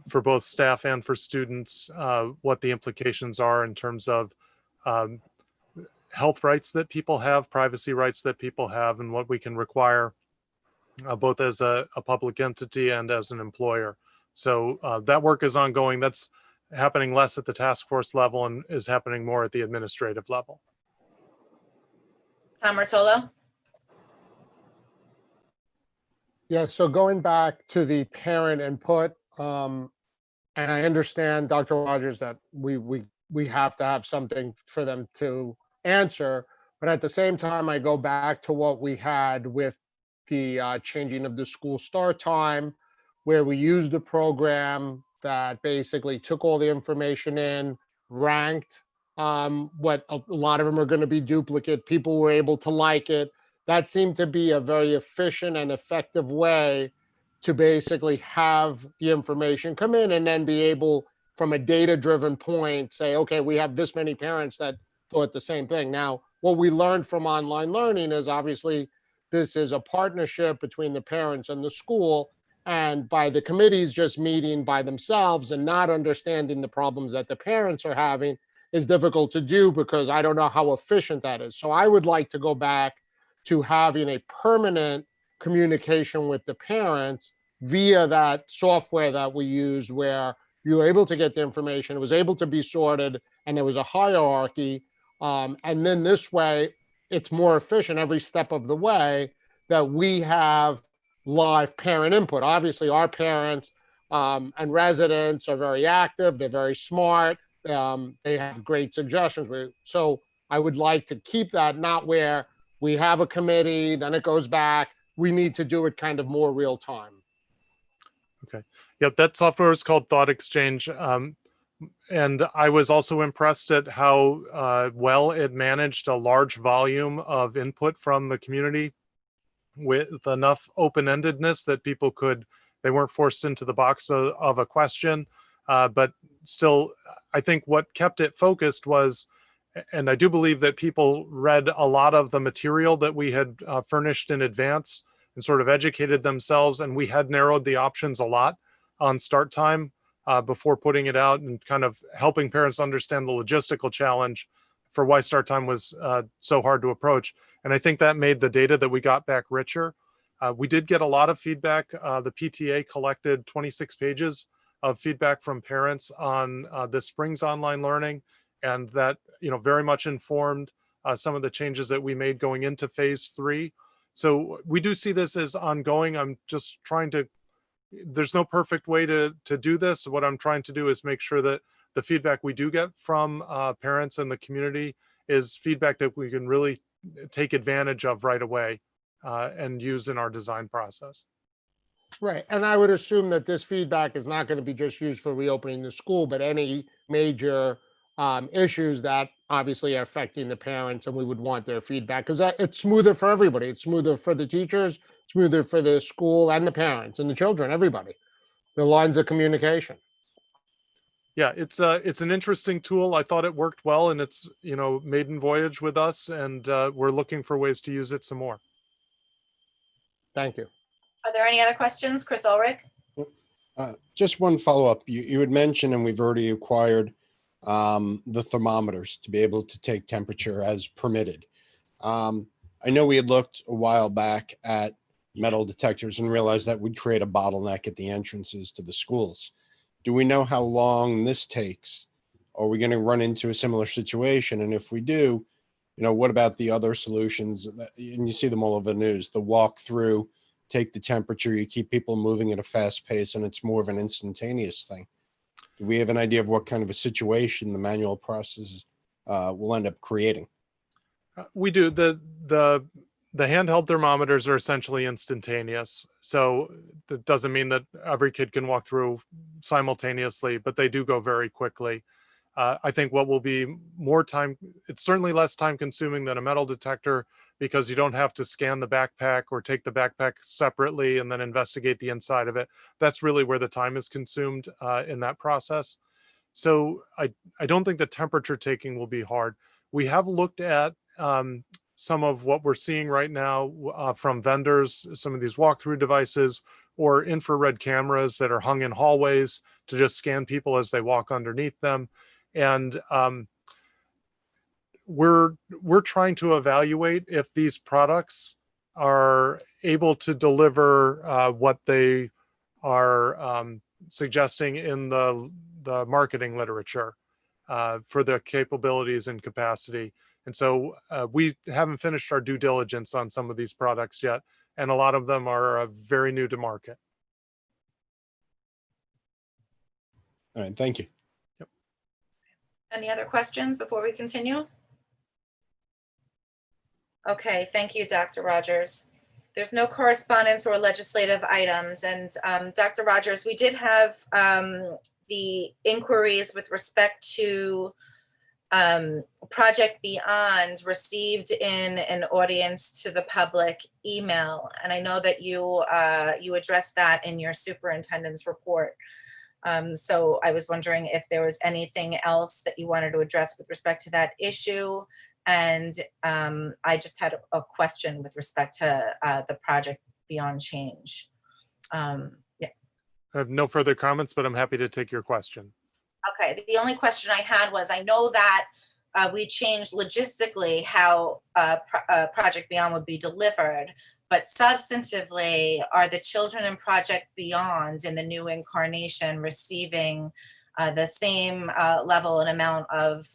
Speaker 5: for both staff and for students, what the implications are in terms of health rights that people have, privacy rights that people have, and what we can require both as a public entity and as an employer. So that work is ongoing. That's happening less at the task force level and is happening more at the administrative level.
Speaker 1: Tom Rotolo?
Speaker 8: Yeah, so going back to the parent input, and I understand, Dr. Rogers, that we have to have something for them to answer, but at the same time, I go back to what we had with the changing of the school start time, where we used a program that basically took all the information in, ranked what a lot of them are going to be duplicate. People were able to like it. that seemed to be a very efficient and effective way to basically have the information come in and then be able, from a data-driven point, say, okay, we have this many parents that thought the same thing. Now, what we learned from online learning is obviously this is a partnership between the parents and the school, and by the committees just meeting by themselves and not understanding the problems that the parents are having is difficult to do, because I don't know how efficient that is. So I would like to go back to having a permanent communication with the parents via that software that we used, where you were able to get the information, it was able to be sorted, and there was a hierarchy. And then this way, it's more efficient every step of the way that we have live parent input. Obviously, our parents and residents are very active, they're very smart, they have great suggestions. So I would like to keep that, not where we have a committee, then it goes back. We need to do it kind of more real time.
Speaker 5: Okay. Yeah, that software is called Thought Exchange. And I was also impressed at how well it managed a large volume of input from the community with enough open-endedness that people they weren't forced into the box of a question. But still, I think what kept it focused was, and I do believe that people read a lot of the material that we had furnished in advance and sort of educated themselves. And we had narrowed the options a lot on start time before putting it out, and kind of helping parents understand the logistical challenge for why start time was so hard to approach. And I think that made the data that we got back richer. We did get a lot of feedback. The PTA collected 26 pages of feedback from parents on this spring's online learning, and that very much informed some of the changes that we made going into phase 3. So we do see this as ongoing. I'm just trying to, there's no perfect way to do this. What I'm trying to do is make sure that the feedback we do get from parents and the community is feedback that we can really take advantage of right away and use in our design process.
Speaker 8: Right. And I would assume that this feedback is not going to be just used for reopening the school, but any major issues that obviously are affecting the parents, and we would want their feedback, because it's smoother for everybody. It's smoother for the teachers, smoother for the school and the parents and the children, everybody. The lines of communication.
Speaker 5: Yeah, it's an interesting tool. I thought it worked well, and it's maiden voyage with us, and we're looking for ways to use it some more.
Speaker 8: Thank you.
Speaker 1: Are there any other questions, Chris Ulrich?
Speaker 7: Just one follow-up. You had mentioned, and we've already acquired the thermometers to be able to take temperature as permitted. I know we had looked a while back at metal detectors and realized that would create a bottleneck at the entrances to the schools. Do we know how long this takes? Are we going to run into a similar situation? And if we do, what about the other solutions? And you see them all over the news, the walk through, take the temperature, you keep people moving at a fast pace, and it's more of an instantaneous thing. Do we have an idea of what kind of a situation the manual process will end up creating?
Speaker 5: We do. The handheld thermometers are essentially instantaneous. So that doesn't mean that every kid can walk through simultaneously, but they do go very quickly. I think what will be more time, it's certainly less time consuming than a metal detector, because you don't have to scan the backpack or take the backpack separately and then investigate the inside of it. That's really where the time is consumed in that process. So I don't think the temperature taking will be hard. We have looked at some of what we're seeing right now from vendors, some of these walkthrough devices or infrared cameras that are hung in hallways to just scan people as they walk underneath them. And we're trying to evaluate if these products are able to deliver what they are suggesting in the marketing literature for the capabilities and capacity. And so we haven't finished our due diligence on some of these products yet, and a lot of them are very new to market.
Speaker 7: All right, thank you.
Speaker 5: Yep.
Speaker 1: Any other questions before we continue? Okay, thank you, Dr. Rogers. There's no correspondence or legislative items. And Dr. Rogers, we did have the inquiries with respect to Project Beyond received in an audience to the public email, and I know that you addressed that in your superintendent's report. So I was wondering if there was anything else that you wanted to address with respect to that issue. And I just had a question with respect to the Project Beyond change. Yeah.
Speaker 5: I have no further comments, but I'm happy to take your question.
Speaker 1: Okay, the only question I had was, I know that we changed logistically how Project Beyond would be delivered, but substantively, are the children in Project Beyond in the new incarnation receiving the same level and amount of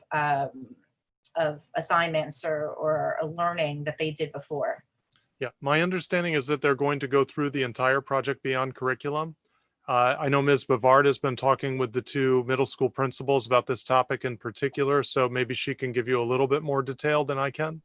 Speaker 1: assignments or learning that they did before?
Speaker 5: Yeah, my understanding is that they're going to go through the entire Project Beyond curriculum. I know Ms. Bavard has been talking with the two middle school principals about this topic in particular, so maybe she can give you a little bit more detail than I can.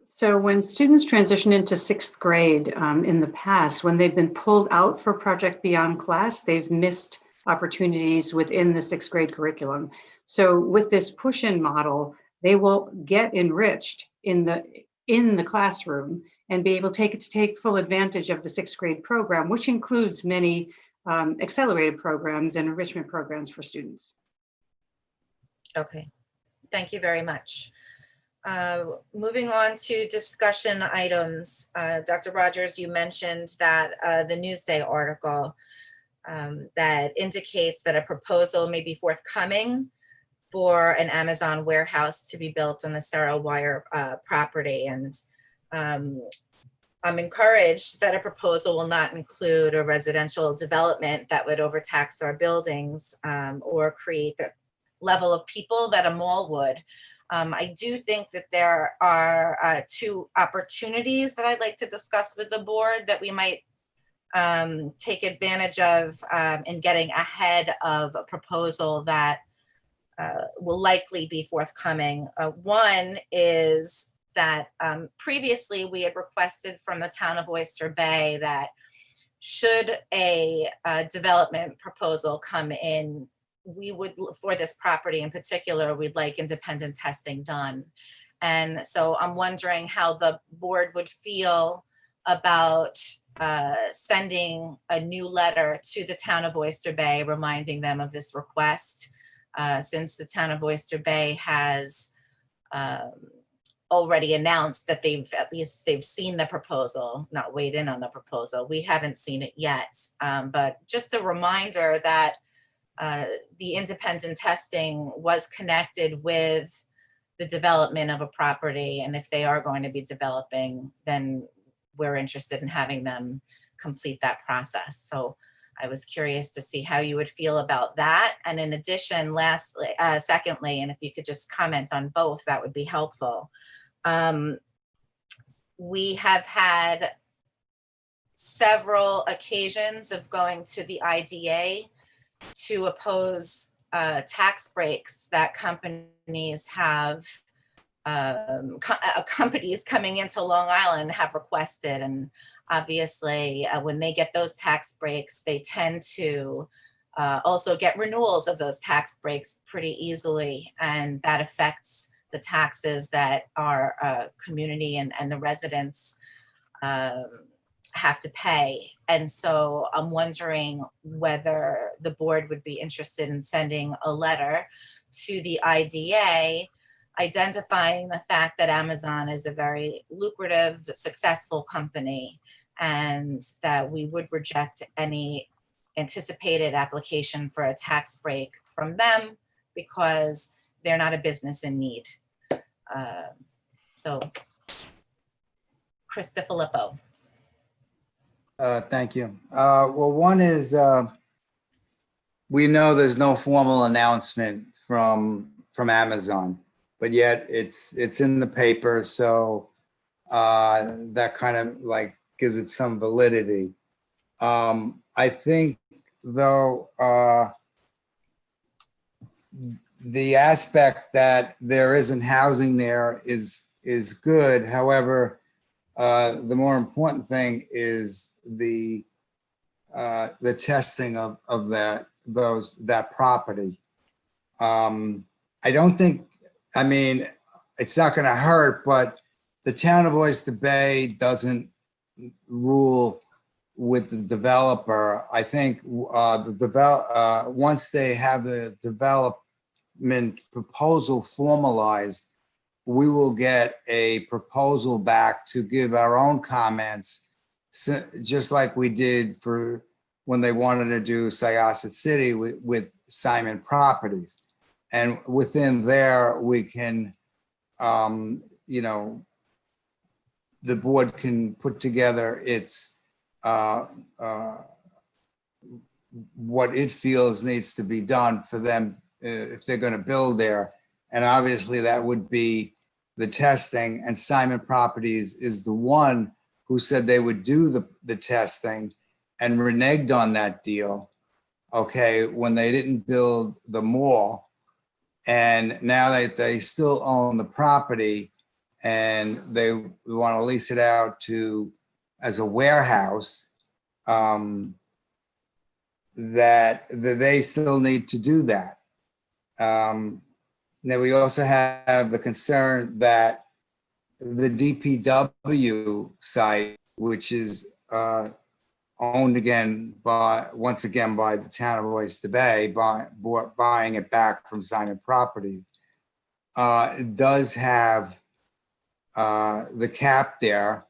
Speaker 9: So when students transition into sixth grade in the past, when they've been pulled out for Project Beyond class, they've missed opportunities within the sixth grade curriculum. So with this push-in model, they will get enriched in the classroom and be able to take full advantage of the sixth grade program, which includes many accelerated programs and enrichment programs for students.
Speaker 1: Okay, thank you very much. Moving on to discussion items. Dr. Rogers, you mentioned that the Newsday article that indicates that a proposal may be forthcoming for an Amazon warehouse to be built on the Sarah Wire property. And I'm encouraged that a proposal will not include a residential development that would overtax our buildings or create the level of people that a mall would. I do think that there are two opportunities that I'd like to discuss with the board that we might take advantage of in getting ahead of a proposal that will likely be forthcoming. One is that previously we had requested from the town of Oyster Bay that should a development proposal come in, we would, for this property in particular, we'd like independent testing done. And so I'm wondering how the board would feel about sending a new letter to the town of Oyster Bay, reminding them of this request, since the town of Oyster Bay has already announced that they've seen the proposal, not weighed in on the proposal. We haven't seen it yet, but just a reminder that the independent testing was connected with the development of a property. And if they are going to be developing, then we're interested in having them complete that process. So I was curious to see how you would feel about that. And in addition, lastly, secondly, and if you could just comment on both, that would be helpful. We have had several occasions of going to the IDA to oppose tax breaks that companies have, companies coming into Long Island have requested. And obviously, when they get those tax breaks, they tend to also get renewals of those tax breaks pretty easily. And that affects the taxes that our community and the residents have to pay. And so I'm wondering whether the board would be interested in sending a letter to the IDA identifying the fact that Amazon is a very lucrative, successful company, and that we would reject any anticipated application for a tax break from them because they're not a business in need. So, Chris DiFilippo.
Speaker 2: Thank you. Well, one is, we know there's no formal announcement from Amazon, but yet it's in the paper. So that kind of like gives it some validity. I think though, the aspect that there isn't housing there is good. However, the more important thing is the testing of that property. I I don't think, I mean, it's not gonna hurt, but the town of Oyster Bay doesn't rule with the developer. I think once they have the development proposal formalized, we will get a proposal back to give our own comments, just like we did for when they wanted to do Syosset City with Simon Properties. And within there, we can, you know, the board can put together its, what it feels needs to be done for them if they're going to build there. And obviously that would be the testing, and Simon Properties is the one who said they would do the testing and reneged on that deal, okay, when they didn't build the mall. And now that they still own the property and they want to lease it out to as a warehouse, that they still need to do that. Now we also have the concern that the DPW site, which is owned again once again by the town of Oyster Bay, buying it back from Simon Properties, does have the cap there.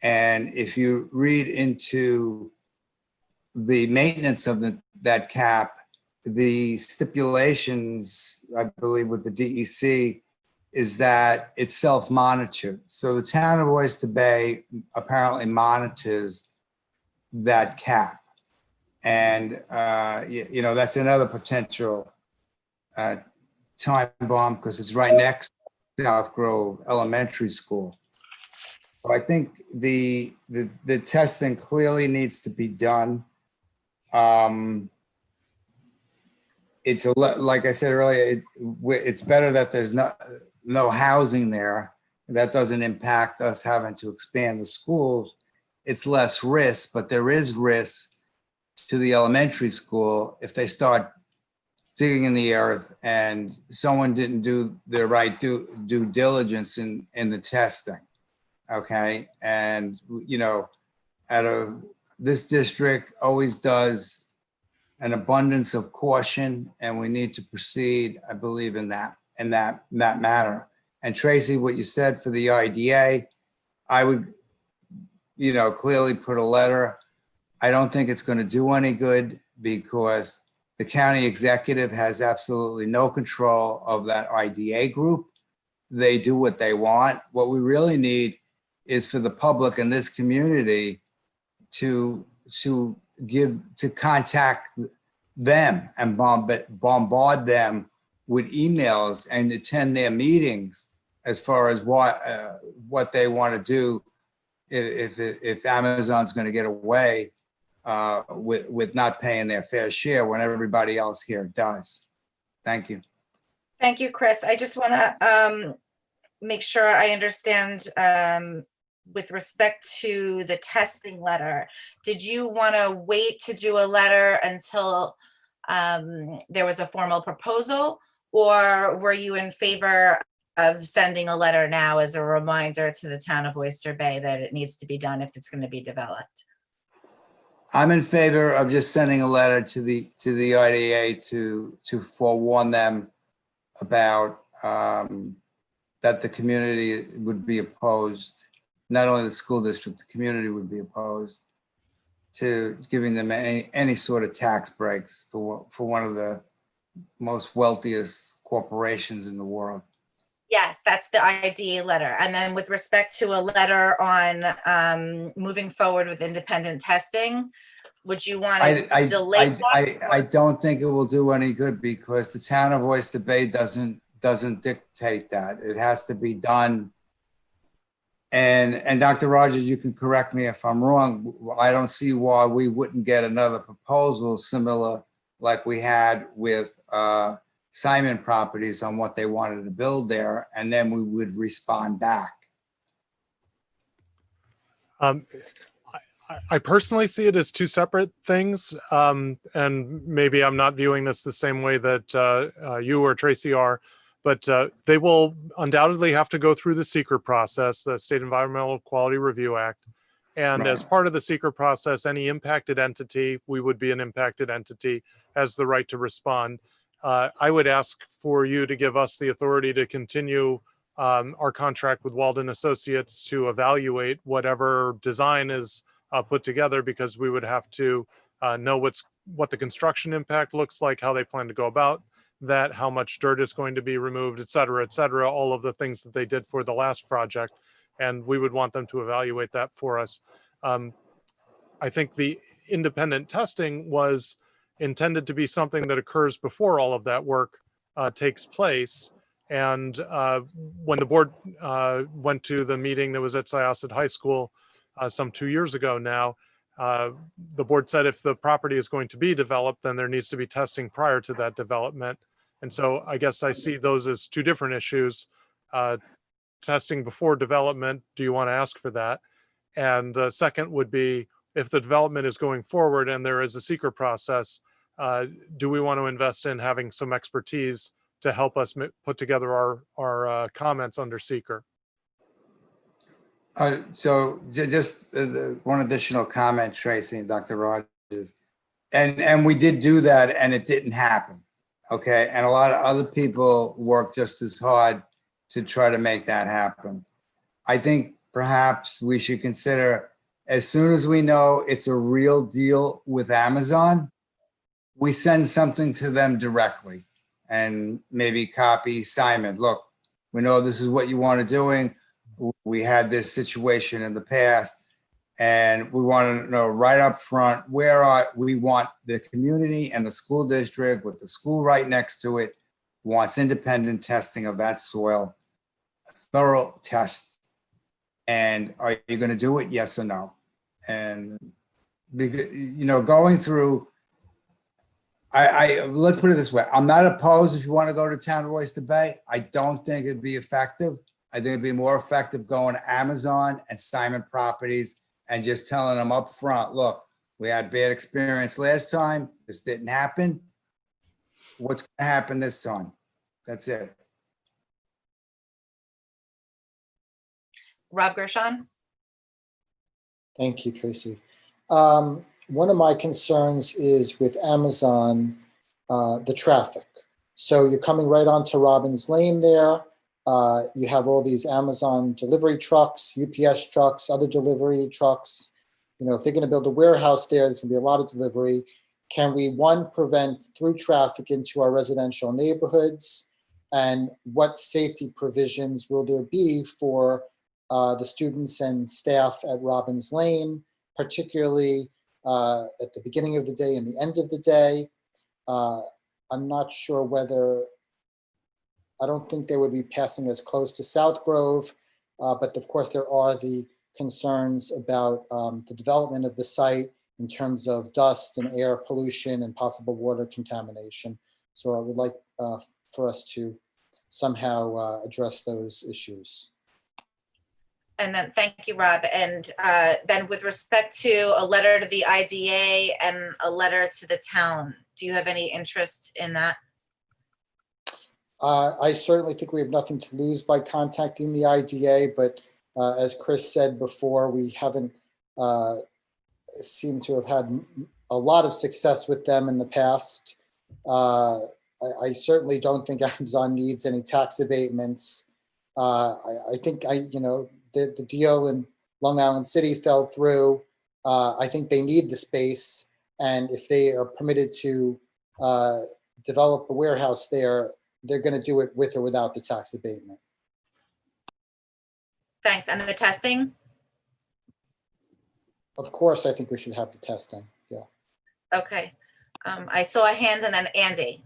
Speaker 2: And if you read into the maintenance of that cap, the stipulations, I believe, with the DEC is that it's self-monitored. So the town of Oyster Bay apparently monitors that cap. And, you know, that's another potential time bomb because it's right next to South Grove Elementary School. So I think the testing clearly needs to be done. It's like I said earlier, it's better that there's no housing there. That doesn't impact us having to expand the schools. It's less risk, but there is risk to the elementary school if they start digging in the earth and someone didn't do their right due diligence in the testing. Okay, and you know, this district always does an abundance of caution, and we need to proceed, I believe, in that matter. And Tracy, what you said for the IDA, I would, you know, clearly put a letter. I don't think it's going to do any good because the county executive has absolutely no control of that IDA group. They do what they want. What we really need is for the public in this community to contact them and bombard them with emails and attend their meetings as far as what they want to do if Amazon's going to get away with not paying their fair share when everybody else here does. Thank you.
Speaker 1: Thank you, Chris. I just want to make sure I understand with respect to the testing letter. Did you want to wait to do a letter until there was a formal proposal, or were you in favor of sending a letter now as a reminder to the town of Oyster Bay that it needs to be done if it's going to be developed?
Speaker 2: I'm in favor of just sending a letter to the IDA to forewarn them about that the community would be opposed. Not only the school district, the community would be opposed to giving them any sort of tax breaks for one of the most wealthiest corporations in the world.
Speaker 1: Yes, that's the IDA letter. And then with respect to a letter on moving forward with independent testing, would you want to delay?
Speaker 2: I don't think it will do any good because the town of Oyster Bay doesn't dictate that. It has to be done. And Dr. Rogers, you can correct me if I'm wrong. I don't see why we wouldn't get another proposal similar like we had with Simon Properties on what they wanted to build there, and then we would respond back.
Speaker 5: I personally see it as two separate things, and maybe I'm not viewing this the same way that you or Tracy are. But they will undoubtedly have to go through the seeker process, the State Environmental Quality Review Act. And as
Speaker 2: Right.
Speaker 5: part of the seeker process, any impacted entity, we would be an impacted entity, has the right to respond. I would ask for you to give us the authority to continue our contract with Walden Associates to evaluate whatever design is put together, because we would have to know what the construction impact looks like, how they plan to go about that, how much dirt is going to be removed, et cetera, all of the things that they did for the last project. And we would want them to evaluate that for us. I think the independent testing was intended to be something that occurs before all of that work takes place. And when the board went to the meeting that was at Syosset High School some 2 years ago now, the board said if the property is going to be developed, then there needs to be testing prior to that development. And so I guess I see those as two different issues. Testing before development, do you want to ask for that? And the second would be, if the development is going forward and there is a seeker process, do we want to invest in having some expertise to help us put together our comments under seeker?
Speaker 2: So just one additional comment, Tracy and Dr. Rogers. And we did do that and it didn't happen. Okay. And a lot of other people worked just as hard to try to make that happen. I think perhaps we should consider, as soon as we know it's a real deal with Amazon, we send something to them directly and maybe copy Simon. Look, we know this is what you want to doing. We had this situation in the past and we want to know right up front we want the community and the school district with the school right next to it wants independent testing of that soil, a thorough test. And are you going to do it? Yes or no? And because, going through, let's put it this way. I'm not opposed if you want to go to Town of Oyster Bay. I don't think it'd be effective. I think it'd be more effective going to Amazon and Simon Properties and just telling them up front, look, we had bad experience last time. This didn't happen. What's going to happen this time? That's it.
Speaker 1: Rob Gershon?
Speaker 10: Thank you, Tracy. One of my concerns is with Amazon, the traffic. So you're coming right onto Robbins Lane there. You have all these Amazon delivery trucks, UPS trucks, other delivery trucks. If they're going to build a warehouse there, there's going to be a lot of delivery. Can we, one, prevent through traffic into our residential neighborhoods? And what safety provisions will there be for the students and staff at Robbins Lane, particularly at the beginning of the day and the end of the day? I'm not sure whether, I don't think they would be passing as close to South Grove, but of course there are the concerns about the development of the site in terms of dust and air pollution and possible water contamination. So I would like for us to somehow address those issues.
Speaker 1: And then, thank you, Rob. And then with respect to a letter to the IDA and a letter to the town, do you have any interest in that?
Speaker 10: I certainly think we have nothing to lose by contacting the IDA, but as Chris said before, we haven't seemed to have had a lot of success with them in the past. I certainly don't think Amazon needs any tax abatements. I think the deal in Long Island City fell through. I think they need the space, and if they are permitted to develop a warehouse there, they're going to do it with or without the tax abatement.
Speaker 1: Thanks. And the testing?
Speaker 10: Of course, I think we should have the testing. Yeah.
Speaker 1: Okay. I saw a hand and then Andy.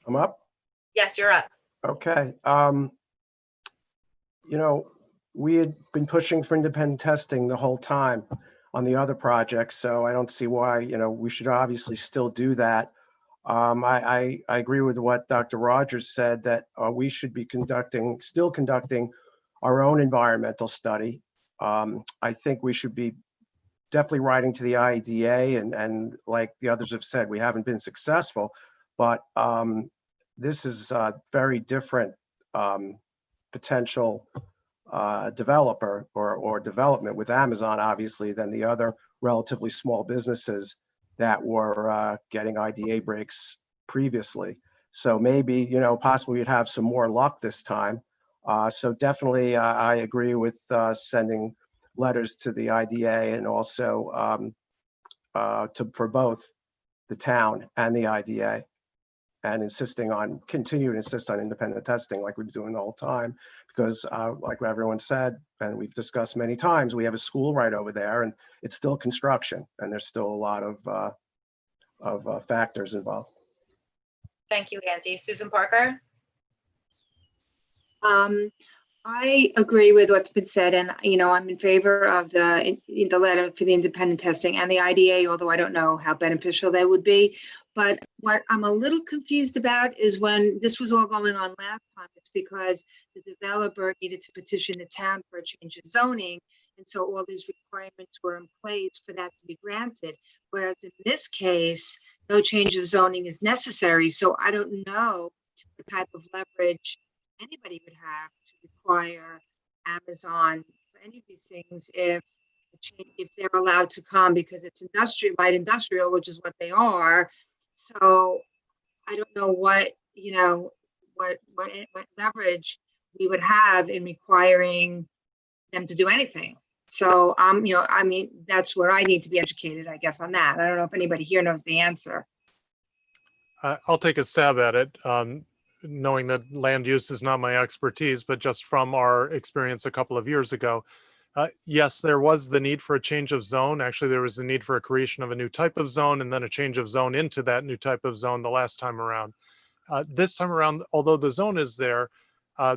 Speaker 11: I'm up?
Speaker 1: Yes, you're up.
Speaker 11: Okay. We had been pushing for independent testing the whole time on the other projects, so I don't see why, we should obviously still do that. I agree with what Dr. Rogers said, that we should be still conducting our own environmental study. I think we should be definitely writing to the IDA, and like the others have said, we haven't been successful, but this is a very different potential developer or development with Amazon, obviously, than the other relatively small businesses that were getting IDA breaks previously. So maybe, possibly we'd have some more luck this time. So definitely, I agree with sending letters to the IDA and also for both the town and the IDA, and continue to insist on independent testing like we're doing the whole time. Because like everyone said, and we've discussed many times, we have a school right over there and it's still construction and there's still a lot of factors involved.
Speaker 1: Thank you, Andy. Susan Parker?
Speaker 4: I agree with what's been said, and I'm in favor of the letter for the independent testing and the IDA, although I don't know how beneficial they would be. But what I'm a little confused about is when this was all going on last time, it's because the developer needed to petition the town for a change of zoning, and so all these requirements were in place for that to be granted. Whereas in this case, no change of zoning is necessary. So I don't know what type of leverage anybody would have to require Amazon for any of these things if they're allowed to come, because it's light industrial, which is what they are. So I don't know what leverage we would have in requiring them to do anything. So that's where I need to be educated, I guess, on that. I don't know if anybody here knows the answer.
Speaker 5: I'll take a stab at it. Knowing that land use is not my expertise, but just from our experience a couple of years ago, yes, there was the need for a change of zone. Actually, there was the need for a creation of a new type of zone and then a change of zone into that new type of zone the last time around. This time around, although the zone is there,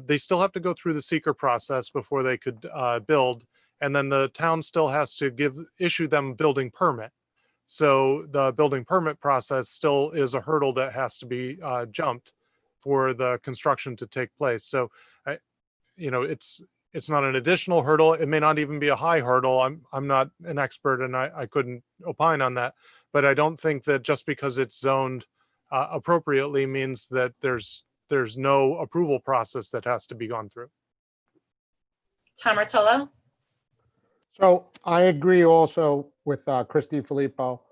Speaker 5: they still have to go through the seeker process before they could build. And then the town still has to issue them a building permit. So the building permit process still is a hurdle that has to be jumped for the construction to take place. So, it's not an additional hurdle. It may not even be a high hurdle. I'm not an expert and I couldn't opine on that, but I don't think that just because it's zoned appropriately means that there's no approval process that has to be gone through.
Speaker 1: Tom Rotolo?
Speaker 8: So I agree also with Christy Filippo.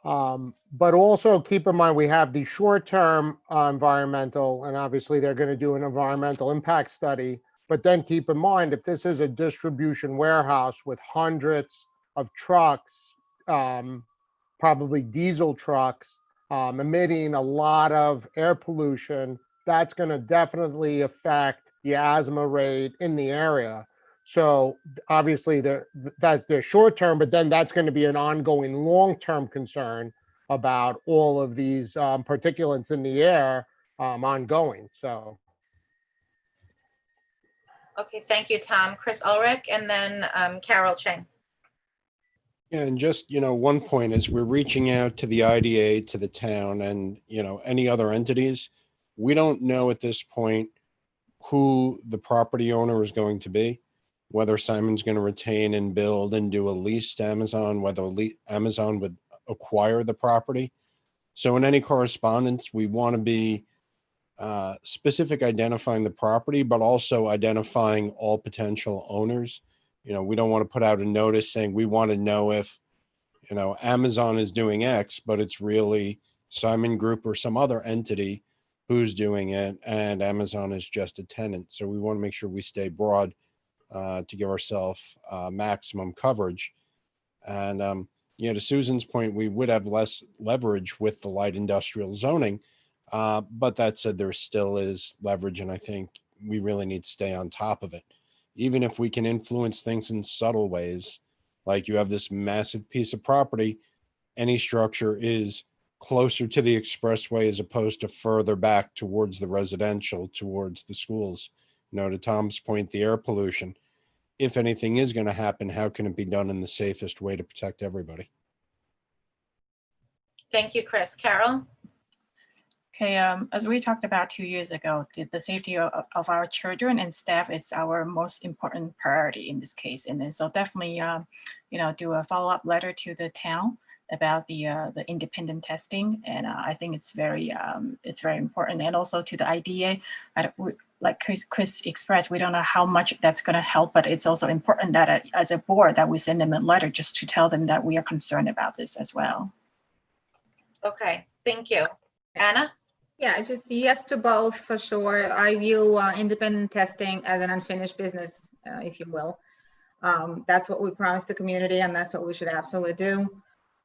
Speaker 8: But also keep in mind, we have the short-term environmental, and obviously they're going to do an environmental impact study. But then keep in mind, if this is a distribution warehouse with hundreds of trucks, probably diesel trucks, emitting a lot of air pollution, that's going to definitely affect the asthma rate in the area. So obviously that's the short term, but then that's going to be an ongoing long-term concern about all of these particulates in the air ongoing. So.
Speaker 1: Okay, thank you, Tom. Chris Ulrich, and then Carol Chang.
Speaker 7: Yeah, and just, one point is we're reaching out to the IDA, to the town, and, any other entities. We don't know at this point who the property owner is going to be, whether Simon's going to retain and build and do a lease to Amazon, whether Amazon would acquire the property. So in any correspondence, we want to be specific identifying the property, but also identifying all potential owners. We don't want to put out a notice saying we want to know if, Amazon is doing X, but it's really Simon Group or some other entity who's doing it, and Amazon is just a tenant. So we want to make sure we stay broad to give ourselves maximum coverage. And, to Susan's point, we would have less leverage with the light industrial zoning. But that said, there still is leverage, and I think we really need to stay on top of it. Even if we can influence things in subtle ways, like you have this massive piece of property, any structure is closer to the expressway as opposed to further back towards the residential, towards the schools. To Tom's point, the air pollution. If anything is going to happen, how can it be done in the safest way to protect everybody?
Speaker 1: Thank you, Chris. Carol?
Speaker 12: Okay, as we talked about 2 years ago, the safety of our children and staff is our most important priority in this case. And then so definitely, do a follow-up letter to the town about the independent testing, and I think it's very important. And also to the IDA, like Chris expressed, we don't know how much that's going to help, but it's also important that as a board that we send them a letter just to tell them that we are concerned about this as well.
Speaker 1: Okay, thank you. Anna?
Speaker 13: Yeah, it's just yes to both for sure. I view independent testing as an unfinished business, if you will. That's what we promised the community, and that's what we should absolutely do.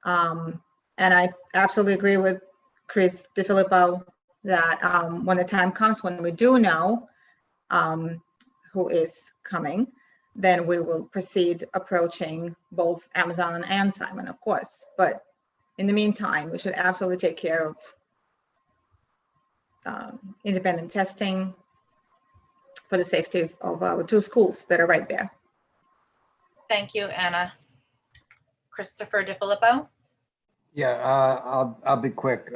Speaker 13: And I absolutely agree with Chris DiFilippo that when the time comes when we do know who is coming, then we will proceed approaching both Amazon and Simon, of course. But in the meantime, we should absolutely take care of independent testing for the safety of our two schools that are right there.
Speaker 1: Thank you, Anna. Christopher DiFilippo?
Speaker 2: Yeah, I'll be quick.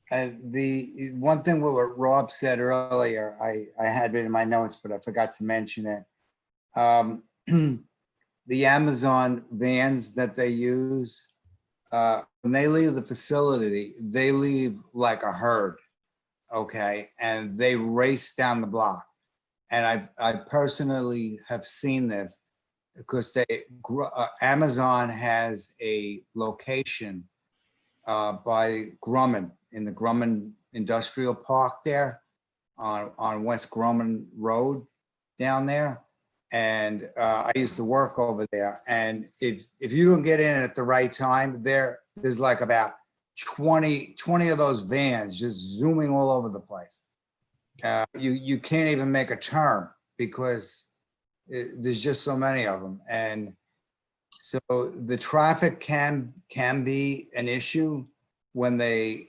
Speaker 2: The one thing what Rob said earlier, I had it in my notes, but I forgot to mention it. The Amazon vans that they use, when they leave the facility, they leave like a herd, okay? And they race down the block. And I personally have seen this because Amazon has a location by Grumman, in the Grumman Industrial Park there on West Grumman Road down there. And I used to work over there. And if you don't get in at the right time, there's like about 20 of those vans just zooming all over the place. You can't even make a turn because there's just so many of them. And so the traffic can be an issue when they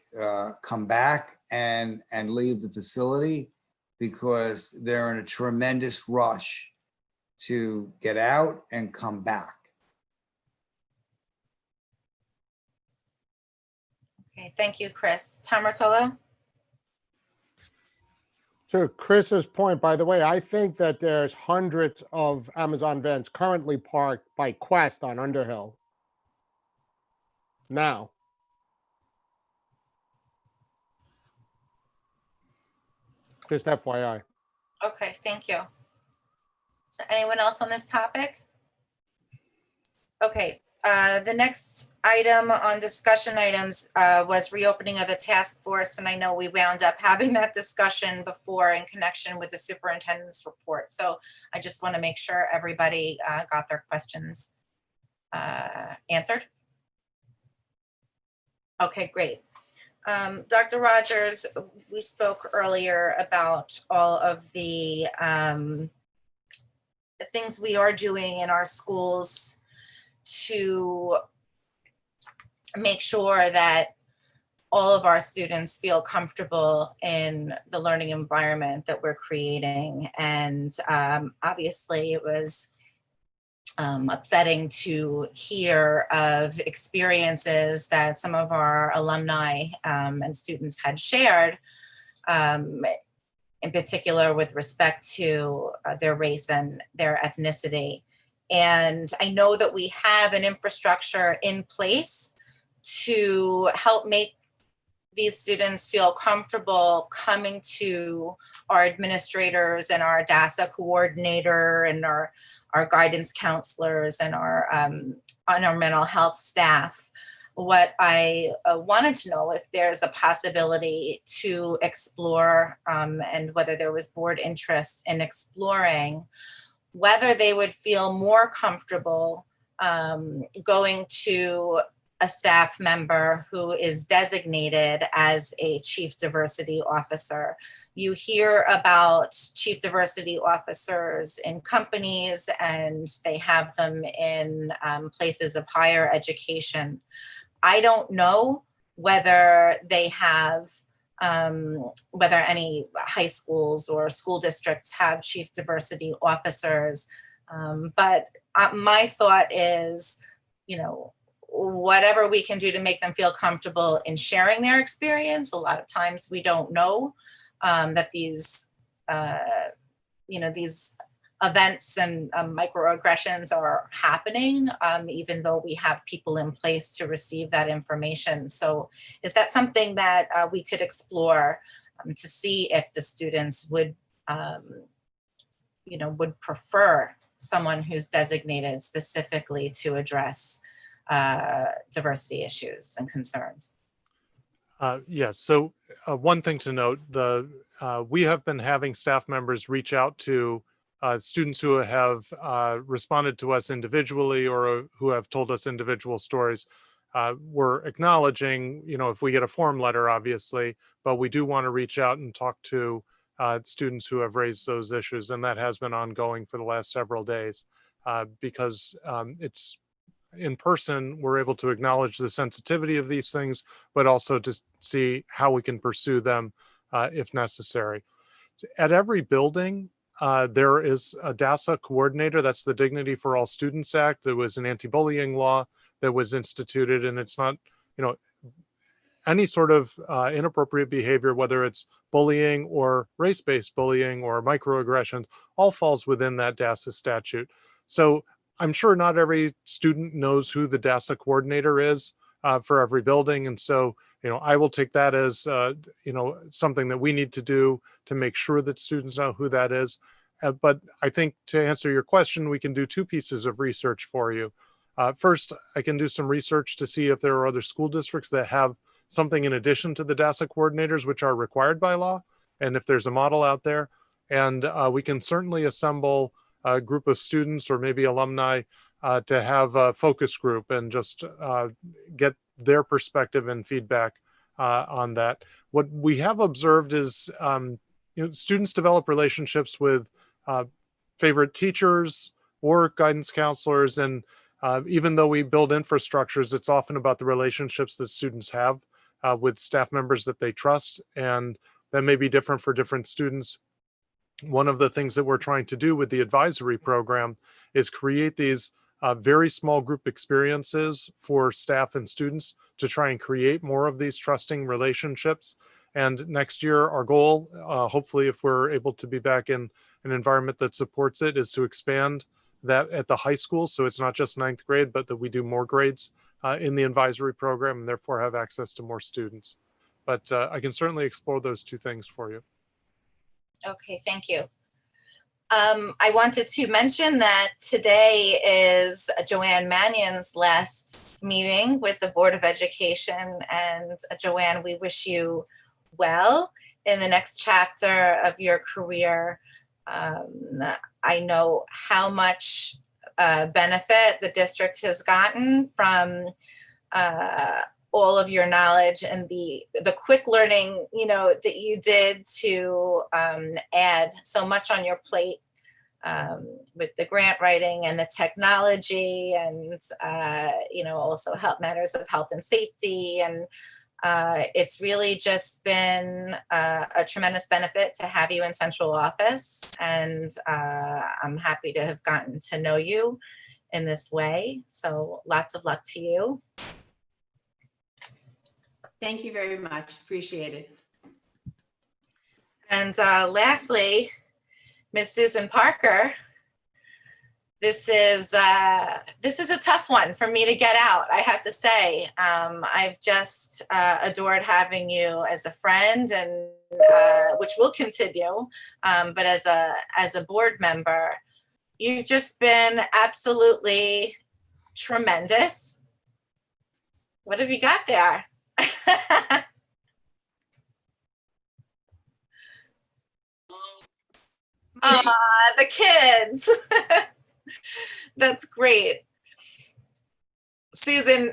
Speaker 2: come back and leave the facility, because they're in a tremendous rush to get out and come back.
Speaker 1: Okay, thank you, Chris. Tom Rotolo?
Speaker 8: To Chris's point, by the way, I think that there's hundreds of Amazon vans currently parked by Quest on Underhill now. Just FYI.
Speaker 1: Okay, thank you. So anyone else on this topic? Okay, the next item on discussion items was reopening of a task force. And I know we wound up having that discussion before in connection with the superintendent's report. So I just want to make sure everybody got their questions answered. Okay, great. Dr. Rogers, we spoke earlier about all of the things we are doing in our schools to make sure that all of our students feel comfortable in the learning environment that we're creating. And obviously it was upsetting to hear of experiences that some of our alumni and students had shared, in particular with respect to their race and their ethnicity. And I know that we have an infrastructure in place to help make these students feel comfortable coming to our administrators and our DASA coordinator and our guidance counselors and our mental health staff. What I wanted to know if there's a possibility to explore and whether there was board interest in exploring whether they would feel more comfortable going to a staff member who is designated as a chief diversity officer. You hear about chief diversity officers in companies and they have them in places of higher education. I don't know whether they have, whether any high schools or school districts have chief diversity officers. But my thought is, whatever we can do to make them feel comfortable in sharing their experience. A lot of times we don't know that these events and microaggressions are happening, even though we have people in place to receive that information. So is that something that we could explore to see if the students would, would prefer someone who's designated specifically to address diversity issues and concerns?
Speaker 5: Yes. So one thing to note, we have been having staff members reach out to students who have responded to us individually or who have told us individual stories. We're acknowledging, if we get a form letter, obviously, but we do want to reach out and talk to students who have raised those issues. And that has been ongoing for the last several days because it's in person, we're able to acknowledge the sensitivity of these things, but also to see how we can pursue them if necessary. At every building, there is a DASA coordinator. That's the Dignity for All Students Act. There was an anti-bullying law that was instituted, and it's not, any sort of inappropriate behavior, whether it's bullying or race-based bullying or microaggressions, all falls within that DASA statute. So I'm sure not every student knows who the DASA coordinator is for every building. And so, I will take that as, something that we need to do to make sure that students know who that is. But I think to answer your question, we can do two pieces of research for you. First, I can do some research to see if there are other school districts that have something in addition to the DASA coordinators, which are required by law, and if there's a model out there. And we can certainly assemble a group of students or maybe alumni to have a focus group and just get their perspective and feedback on that. What we have observed is students develop relationships with favorite teachers or guidance counselors, and even though we build infrastructures, it's often about the relationships that students have with staff members that they trust, and that may be different for different students. One of the things that we're trying to do with the advisory program is create these very small group experiences for staff and students to try and create more of these trusting relationships. And next year, our goal, hopefully if we're able to be back in an environment that supports it, is to expand that at the high school. So it's not just 9th grade, but that we do more grades in the advisory program and therefore have access to more students. But I can certainly explore those two things for you.
Speaker 1: Okay, thank you. I wanted to mention that today is Joanne Mannion's last meeting with the Board of Education. And Joanne, we wish you well in the next chapter of your career. I know how much benefit the district has gotten from all of your knowledge and the quick learning, that you did to add so much on your plate with the grant writing and the technology and, also matters of health and safety. And it's really just been a tremendous benefit to have you in central office. And I'm happy to have gotten to know you in this way. So lots of luck to you.
Speaker 14: Thank you very much. Appreciate it.
Speaker 1: And lastly, Ms. Susan Parker, this is a tough one for me to get out, I have to say. I've just adored having you as a friend, and which will continue, but as a board member, you've just been absolutely tremendous. What have you got there? The kids. That's great. Susan,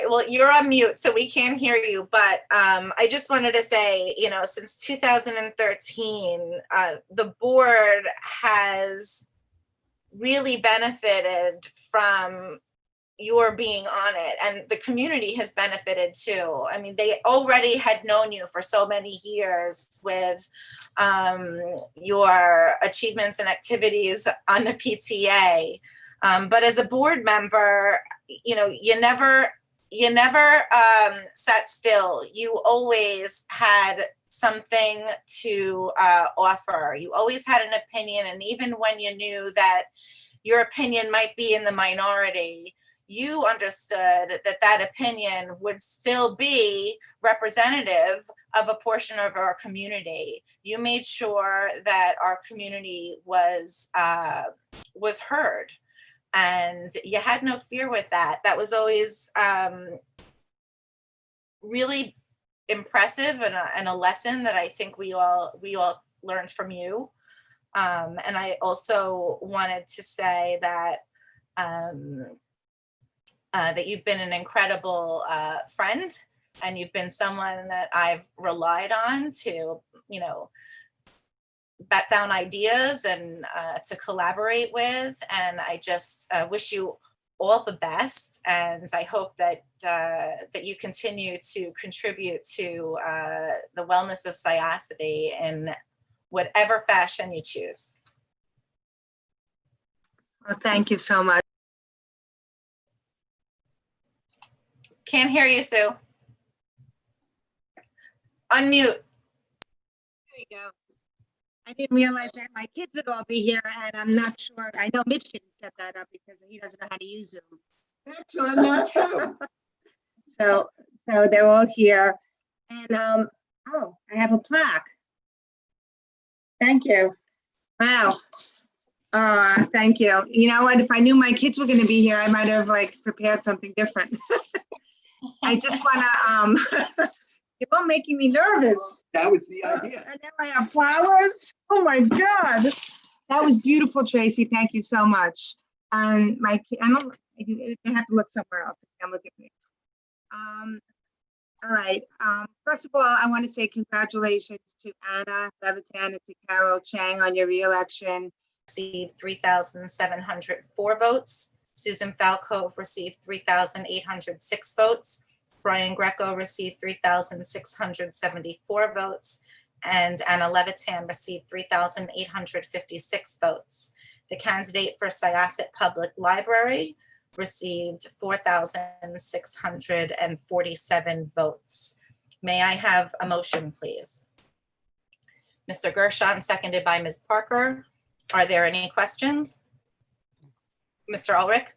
Speaker 1: well, you're on mute, so we can't hear you, but I just wanted to say, since 2013, the board has really benefited from your being on it, and the community has benefited too. I mean, they already had known you for so many years with your achievements and activities on the PTA. But as a board member, you you never sat still. You always had something to offer. You always had an opinion, and even when you knew that your opinion might be in the minority, you understood that that opinion would still be representative of a portion of our community. You made sure that our community was heard, and you had no fear with that. That was always really impressive, and a lesson that I think we all learned from you. And I also wanted to say that that you've been an incredible friend, and you've been someone that I've relied on to, bat down ideas and to collaborate with. And I just wish you all the best, and I hope that that you continue to contribute to the wellness of Syosset in whatever fashion you choose.
Speaker 4: Well, thank you so much.
Speaker 1: Can't hear you, Sue. Unmute.
Speaker 4: There you go. I didn't realize that my kids would all be here, and I'm not sure. I know Mitch didn't set that up because he doesn't know how to use Zoom. That's not true. So they're all here, and oh, I have a plaque. Thank you. Wow. Thank you. You know what? If I knew my kids were going to be here, I might have prepared something different. I just want to. You're all making me nervous.
Speaker 11: That was the idea.
Speaker 4: And now I have flowers. Oh my God. That was beautiful, Tracy. Thank you so much. And my kid, they have to look somewhere else. They can't look at me. All right. First of all, I want to say congratulations to Anna Levitan and to Carol Chang on your reelection.
Speaker 1: Received 3,704 votes. Susan Falco received 3,806 votes. Brian Greco received 3,674 votes, and Anna Levitan received 3,856 votes. The candidate for Syosset Public Library received 4,647 votes. May I have a motion, please? Mr. Gershon, seconded by Ms. Parker. Are there any questions? Mr. Ulrich?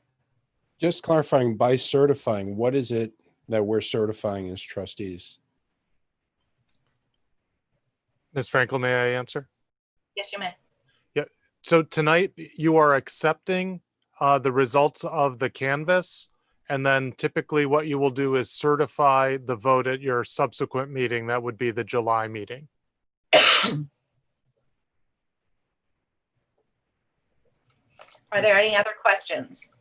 Speaker 7: Just clarifying, by certifying, what is it that we're certifying as trustees?
Speaker 5: Ms. Frankel, may I answer?
Speaker 1: Yes, you may.
Speaker 5: So tonight you are accepting the results of the canvass, and then typically what you will do is certify the vote at your subsequent meeting. That would be the July meeting.
Speaker 1: Are there any other questions?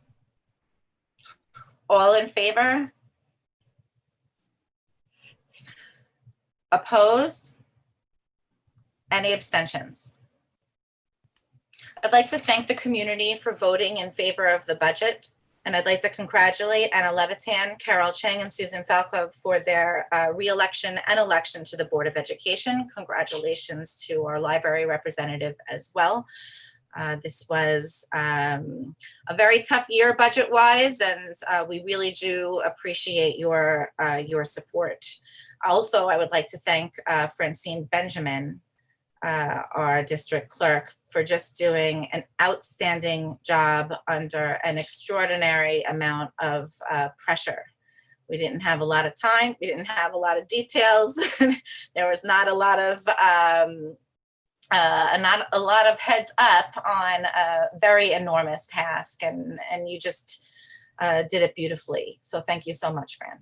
Speaker 1: All in favor? Opposed? Any abstentions? I'd like to thank the community for voting in favor of the budget, and I'd like to congratulate Anna Levitan, Carol Chang, and Susan Falco for their re-election and election to the Board of Education. Congratulations to our library representative as well. This was a very tough year budget-wise, and we really do appreciate your support. Also, I would like to thank Francine Benjamin, our district clerk, for just doing an outstanding job under an extraordinary amount of pressure. We didn't have a lot of time. We didn't have a lot of details. There was not a lot of heads up on a very enormous task, and you just did it beautifully. So thank you so much, Fran.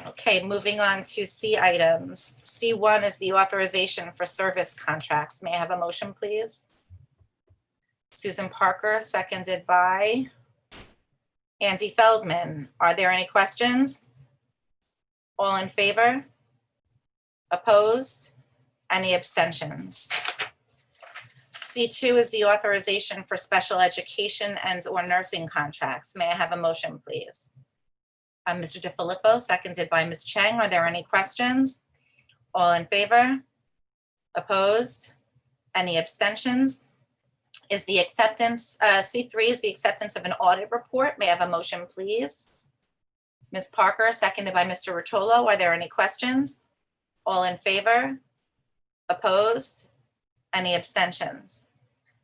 Speaker 1: Okay, moving on to C items. C1 is the authorization for service contracts. May I have a motion, please? Susan Parker, seconded by Andy Feldman. Are there any questions? All in favor? Opposed? Any abstentions? C2 is the authorization for special education and/or nursing contracts. May I have a motion, please? Mr. DeFilippo, seconded by Ms. Chang. Are there any questions? All in favor? Opposed? Any abstentions? is the acceptance, C3 is the acceptance of an audit report. May I have a motion, please? Ms. Parker, seconded by Mr. Rotolo. Are there any questions? All in favor? Opposed? Any abstentions?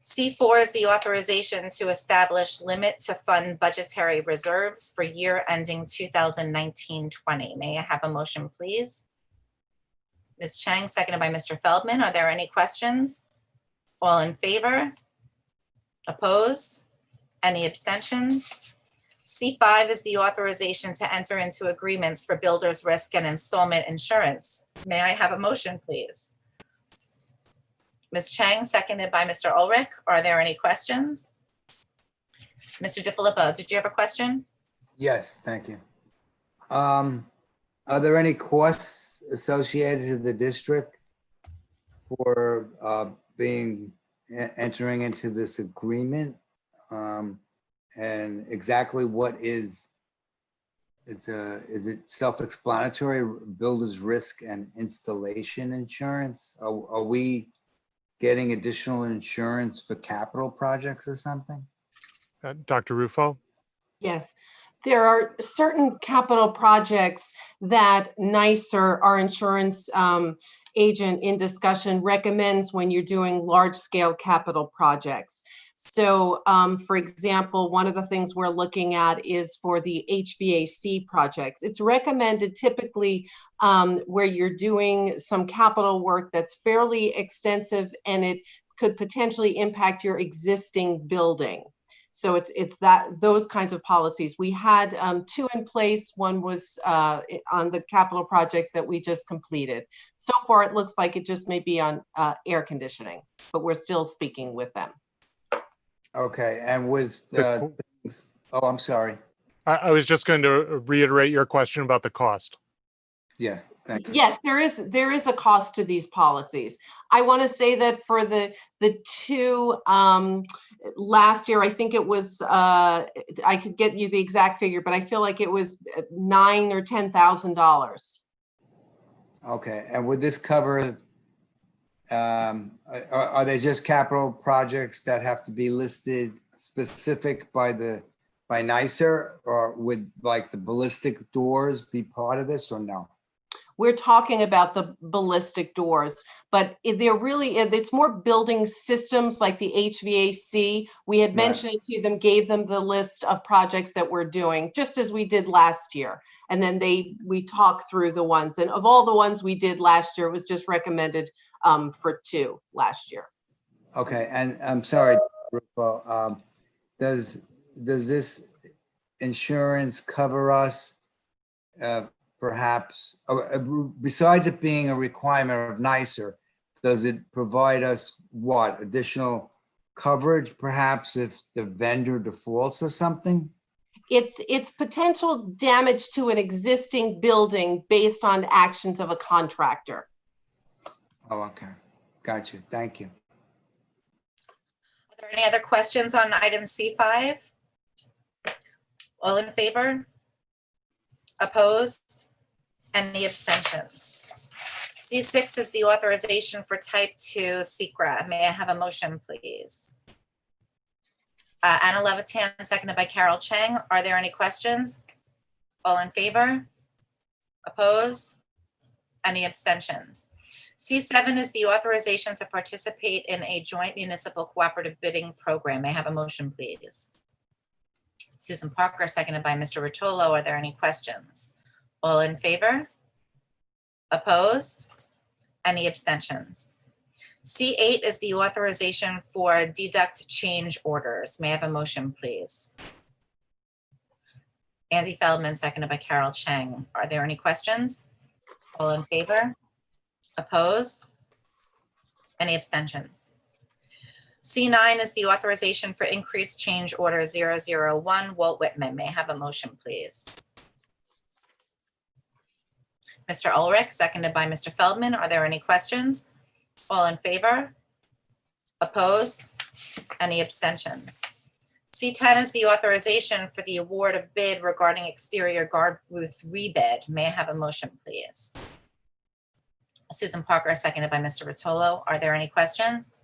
Speaker 1: C4 is the authorization to establish limit to fund budgetary reserves for year ending 2019-20. May I have a motion, please? Ms. Chang, seconded by Mr. Feldman. Are there any questions? All in favor? Opposed? Any abstentions? C5 is the authorization to enter into agreements for builder's risk and installment insurance. May I have a motion, please? Ms. Chang, seconded by Mr. Ulrich. Are there any questions? Mr. DiFilippo, did you have a question?
Speaker 2: Yes, thank you. Are there any costs associated to the district for entering into this agreement? And exactly what is it self-explanatory, builder's risk and installation insurance? Are we getting additional insurance for capital projects or something?
Speaker 5: Dr. Rufo?
Speaker 3: Yes, there are certain capital projects that NYSER, our insurance agent in discussion, recommends when you're doing large-scale capital projects. So, for example, one of the things we're looking at is for the HVAC projects. It's recommended typically where you're doing some capital work that's fairly extensive and it could potentially impact your existing building. So it's those kinds of policies. We had two in place. One was on the capital projects that we just completed. So far, it looks like it just may be on air conditioning, but we're still speaking with them.
Speaker 2: Okay, and with the, oh, I'm sorry.
Speaker 5: I was just going to reiterate your question about the cost.
Speaker 2: Yeah, thank you.
Speaker 3: Yes, there is a cost to these policies. I want to say that for the two last year, I think it was I could get you the exact figure, but I feel like it was $9,000 or $10,000.
Speaker 2: Okay, and would this cover? Are they just capital projects that have to be listed specific by NYSER, or would like the ballistic doors be part of this or no?
Speaker 3: We're talking about the ballistic doors, but it's more building systems like the HVAC. We had mentioned it to them, gave them the list of projects that we're doing, just as we did last year. And then we talked through the ones, and of all the ones we did last year, it was just recommended for 2 last year.
Speaker 2: Okay, and I'm sorry, Rufo, does this insurance cover us perhaps, besides it being a requirement of NYSER, does it provide us what, additional coverage perhaps if the vendor defaults or something?
Speaker 3: It's potential damage to an existing building based on actions of a contractor.
Speaker 2: Oh, okay. Got you. Thank you.
Speaker 1: Are there any other questions on item C5? All in favor? Opposed? Any abstentions? C6 is the authorization for type 2 SECRA. May I have a motion, please? Anna Levitan, seconded by Carol Chang. Are there any questions? All in favor? Opposed? Any abstentions? C7 is the authorization to participate in a joint municipal cooperative bidding program. May I have a motion, please? Susan Parker, seconded by Mr. Rotolo. Are there any questions? All in favor? Opposed? Any abstentions? C8 is the authorization for deduct change orders. May I have a motion, please? Andy Feldman, seconded by Carol Chang. Are there any questions? All in favor? Opposed? Any abstentions? C9 is the authorization for increased change order 001, Walt Whitman. May I have a motion, please? Mr. Ulrich, seconded by Mr. Feldman. Are there any questions? All in favor? Opposed? Any abstentions? C10 is the authorization for the award of bid regarding exterior guard booth rebid. May I have a motion, please? Susan Parker, seconded by Mr. Rotolo. Are there any questions?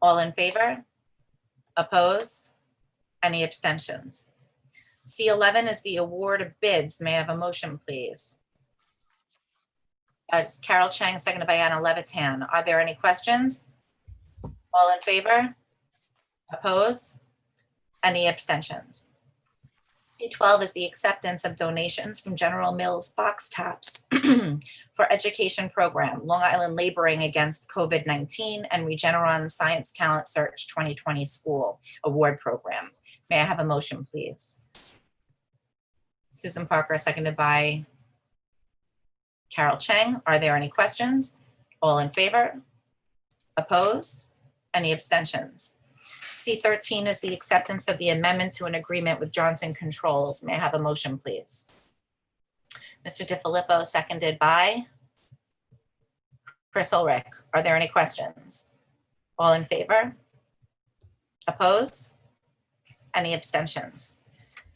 Speaker 1: All in favor? Opposed? Any abstentions? C11 is the award of bids. May I have a motion, please? It's Carol Chang, seconded by Anna Levitan. Are there any questions? All in favor? Opposed? Any abstentions? C12 is the acceptance of donations from General Mills box tops for education program, Long Island Laboring Against COVID-19 and Regeneron Science Talent Search 2020 School Award Program. May I have a motion, please? Susan Parker, seconded by Carol Chang. Are there any questions? All in favor? Opposed? Any abstentions? C13 is the acceptance of the amendment to an agreement with Johnson Controls. May I have a motion, please? Mr. DiFilippo, seconded by Chris Ulrich. Are there any questions? All in favor? Opposed? Any abstentions?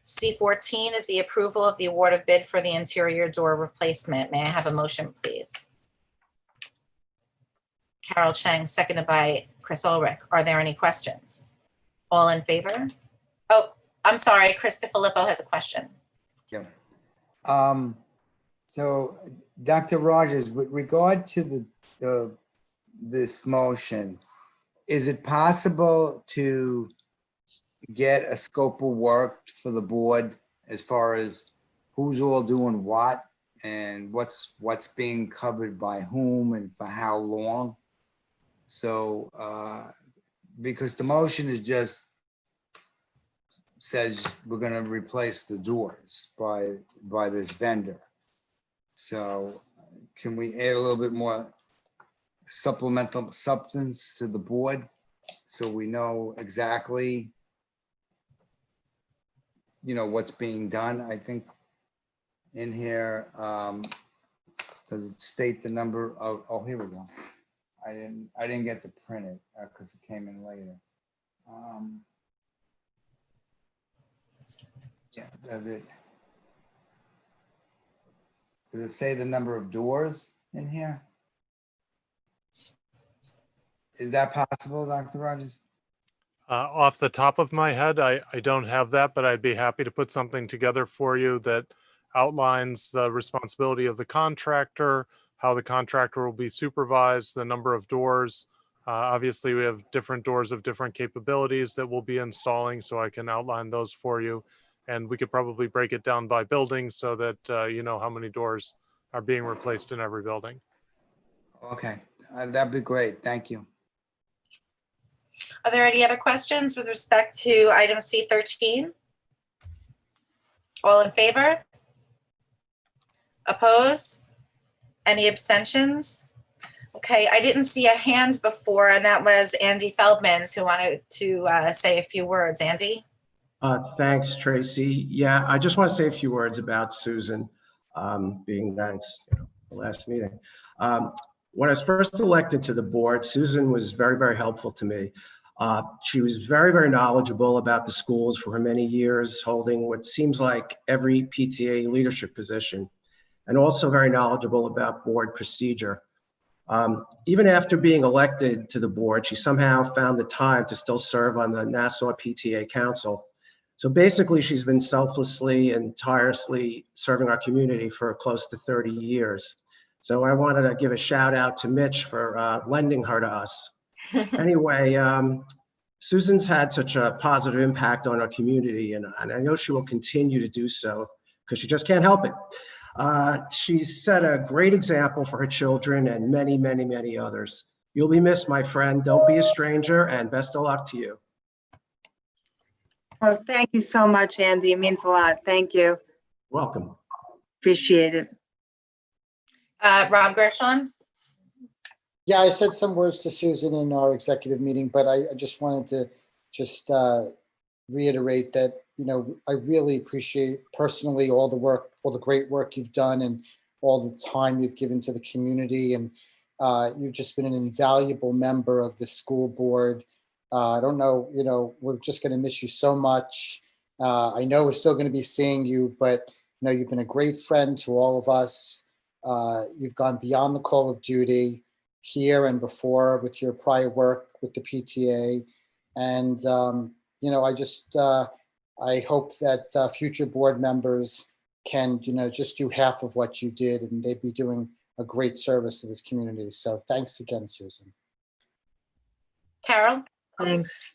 Speaker 1: C14 is the approval of the award of bid for the interior door replacement. May I have a motion, please? Carol Chang, seconded by Chris Ulrich. Are there any questions? All in favor? Oh, I'm sorry, Chris DiFilippo has a question.
Speaker 2: Yeah. So Dr. Rogers, with regard to this motion, is it possible to get a scope of work for the board as far as who's all doing what and what's being covered by whom and for how long? So, because the motion is just says we're going to replace the doors by this vendor. So can we add a little bit more supplemental substance to the board so we know exactly, what's being done? I think in here, does it state the number of, oh, here we go. I didn't get to print it because it came in later. Yeah, does it say the number of doors in here? Is that possible, Dr. Rogers?
Speaker 5: Off the top of my head, I don't have that, but I'd be happy to put something together for you that outlines the responsibility of the contractor, how the contractor will be supervised, the number of doors. Obviously, we have different doors of different capabilities that we'll be installing, so I can outline those for you. And we could probably break it down by building so that you know how many doors are being replaced in every building.
Speaker 2: Okay, that'd be great. Thank you.
Speaker 1: Are there any other questions with respect to item C13? All in favor? Opposed? Any abstentions? Okay, I didn't see a hand before, and that was Andy Feldman who wanted to say a few words. Andy?
Speaker 11: Thanks, Tracy. Yeah, I just want to say a few words about Susan, being that it's the last meeting. When I was first elected to the board, Susan was very, very helpful to me. She was very, very knowledgeable about the schools for her many years, holding what seems like every PTA leadership position, and also very knowledgeable about board procedure. Even after being elected to the board, she somehow found the time to still serve on the Nassau PTA Council. So basically, she's been selflessly and tirelessly serving our community for close to 30 years. So I wanted to give a shout out to Mitch for lending her to us. Anyway, Susan's had such a positive impact on our community, and I know she will continue to do so because she just can't help it. She's set a great example for her children and many, many, many others. You'll be missed, my friend. Don't be a stranger, and best of luck to you.
Speaker 4: Well, thank you so much, Andy. It means a lot. Thank you.
Speaker 11: Welcome.
Speaker 4: Appreciate it.
Speaker 1: Rob Gershon?
Speaker 10: Yeah, I said some words to Susan in our executive meeting, but I just wanted to just reiterate that, I really appreciate personally all the work, all the great work you've done and all the time you've given to the community. And you've just been an invaluable member of the school board. I don't know, we're just going to miss you so much. I know we're still going to be seeing you, but you've been a great friend to all of us. You've gone beyond the call of duty here and before with your prior work with the PTA. And, you know, I hope that future board members can, you know, just do half of what you did, and they'd be doing a great service to this community. So thanks again, Susan.
Speaker 1: Carol?
Speaker 4: Thanks.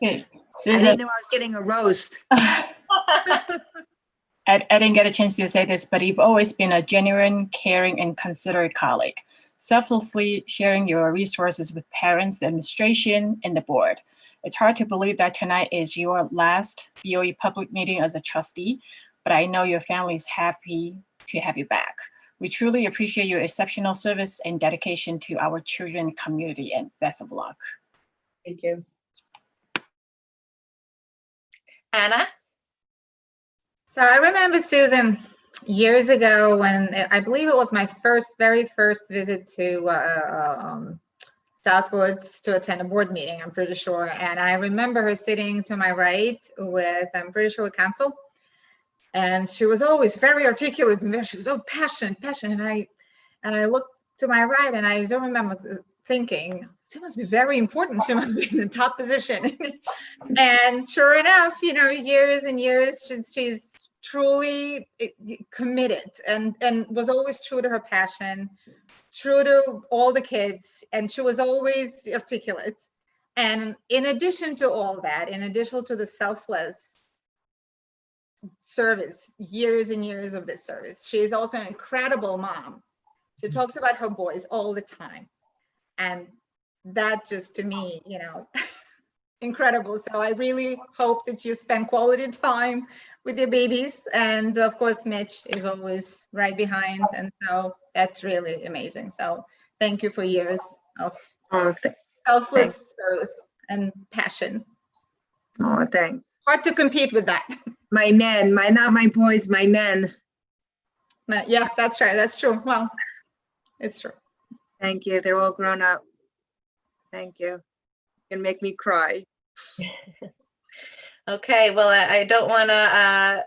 Speaker 12: Okay,
Speaker 4: I
Speaker 12: Susan,
Speaker 4: didn't know I was getting a roast.
Speaker 12: I didn't get a chance to say this, but you've always been a genuine, caring, and considerate colleague, selflessly sharing your resources with parents, the administration, and the board. It's hard to believe that tonight is your last BOE public meeting as a trustee, but I know your family is happy to have you back. We truly appreciate your exceptional service and dedication to our children and community, and best of luck.
Speaker 3: Thank you.
Speaker 1: Anna?
Speaker 13: So I remember Susan years ago when I believe it was my very first visit to Southwoods to attend a board meeting, I'm pretty sure. And I remember her sitting to my right with, I'm pretty sure, with counsel. And she was always very articulate and she was so passionate. And I looked to my right and I don't remember thinking, she must be very important. She must be in the top position. And sure enough, you know, years and years, she's truly committed and was always true to her passion, true to all the kids, and she was always articulate. And in addition to all that, in addition to the selfless service, years and years of this service, she is also an incredible mom. She talks about her boys all the time. And that just, to me, you know, incredible. So I really hope that you spend quality time with your babies. And of course, Mitch is always right behind. And so that's really amazing. So thank you for years of selfless service and passion.
Speaker 4: Oh, thanks.
Speaker 13: Hard to compete with that.
Speaker 4: My men, not my boys, my men.
Speaker 13: Yeah, that's right. That's true. Well, it's true.
Speaker 4: Thank you. They're all grown up. Thank you. You can make me cry.
Speaker 1: Okay, well, I don't want to,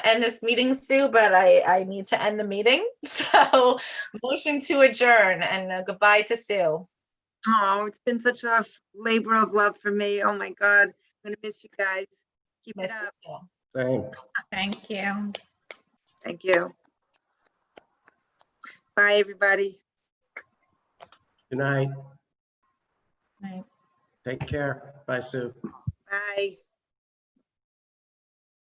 Speaker 1: end this meeting, Sue, but I need to end the meeting. So motion to adjourn and goodbye to Sue.
Speaker 4: Oh, it's been such a labor of love for me. Oh my God. I'm going to miss you guys. Keep it
Speaker 1: Miss
Speaker 4: up.
Speaker 1: you too.
Speaker 11: Thanks.
Speaker 13: Thank you.
Speaker 4: Thank you. Bye, everybody.
Speaker 11: Good night.
Speaker 13: Right.
Speaker 11: Take care. Bye, Sue.
Speaker 4: Bye.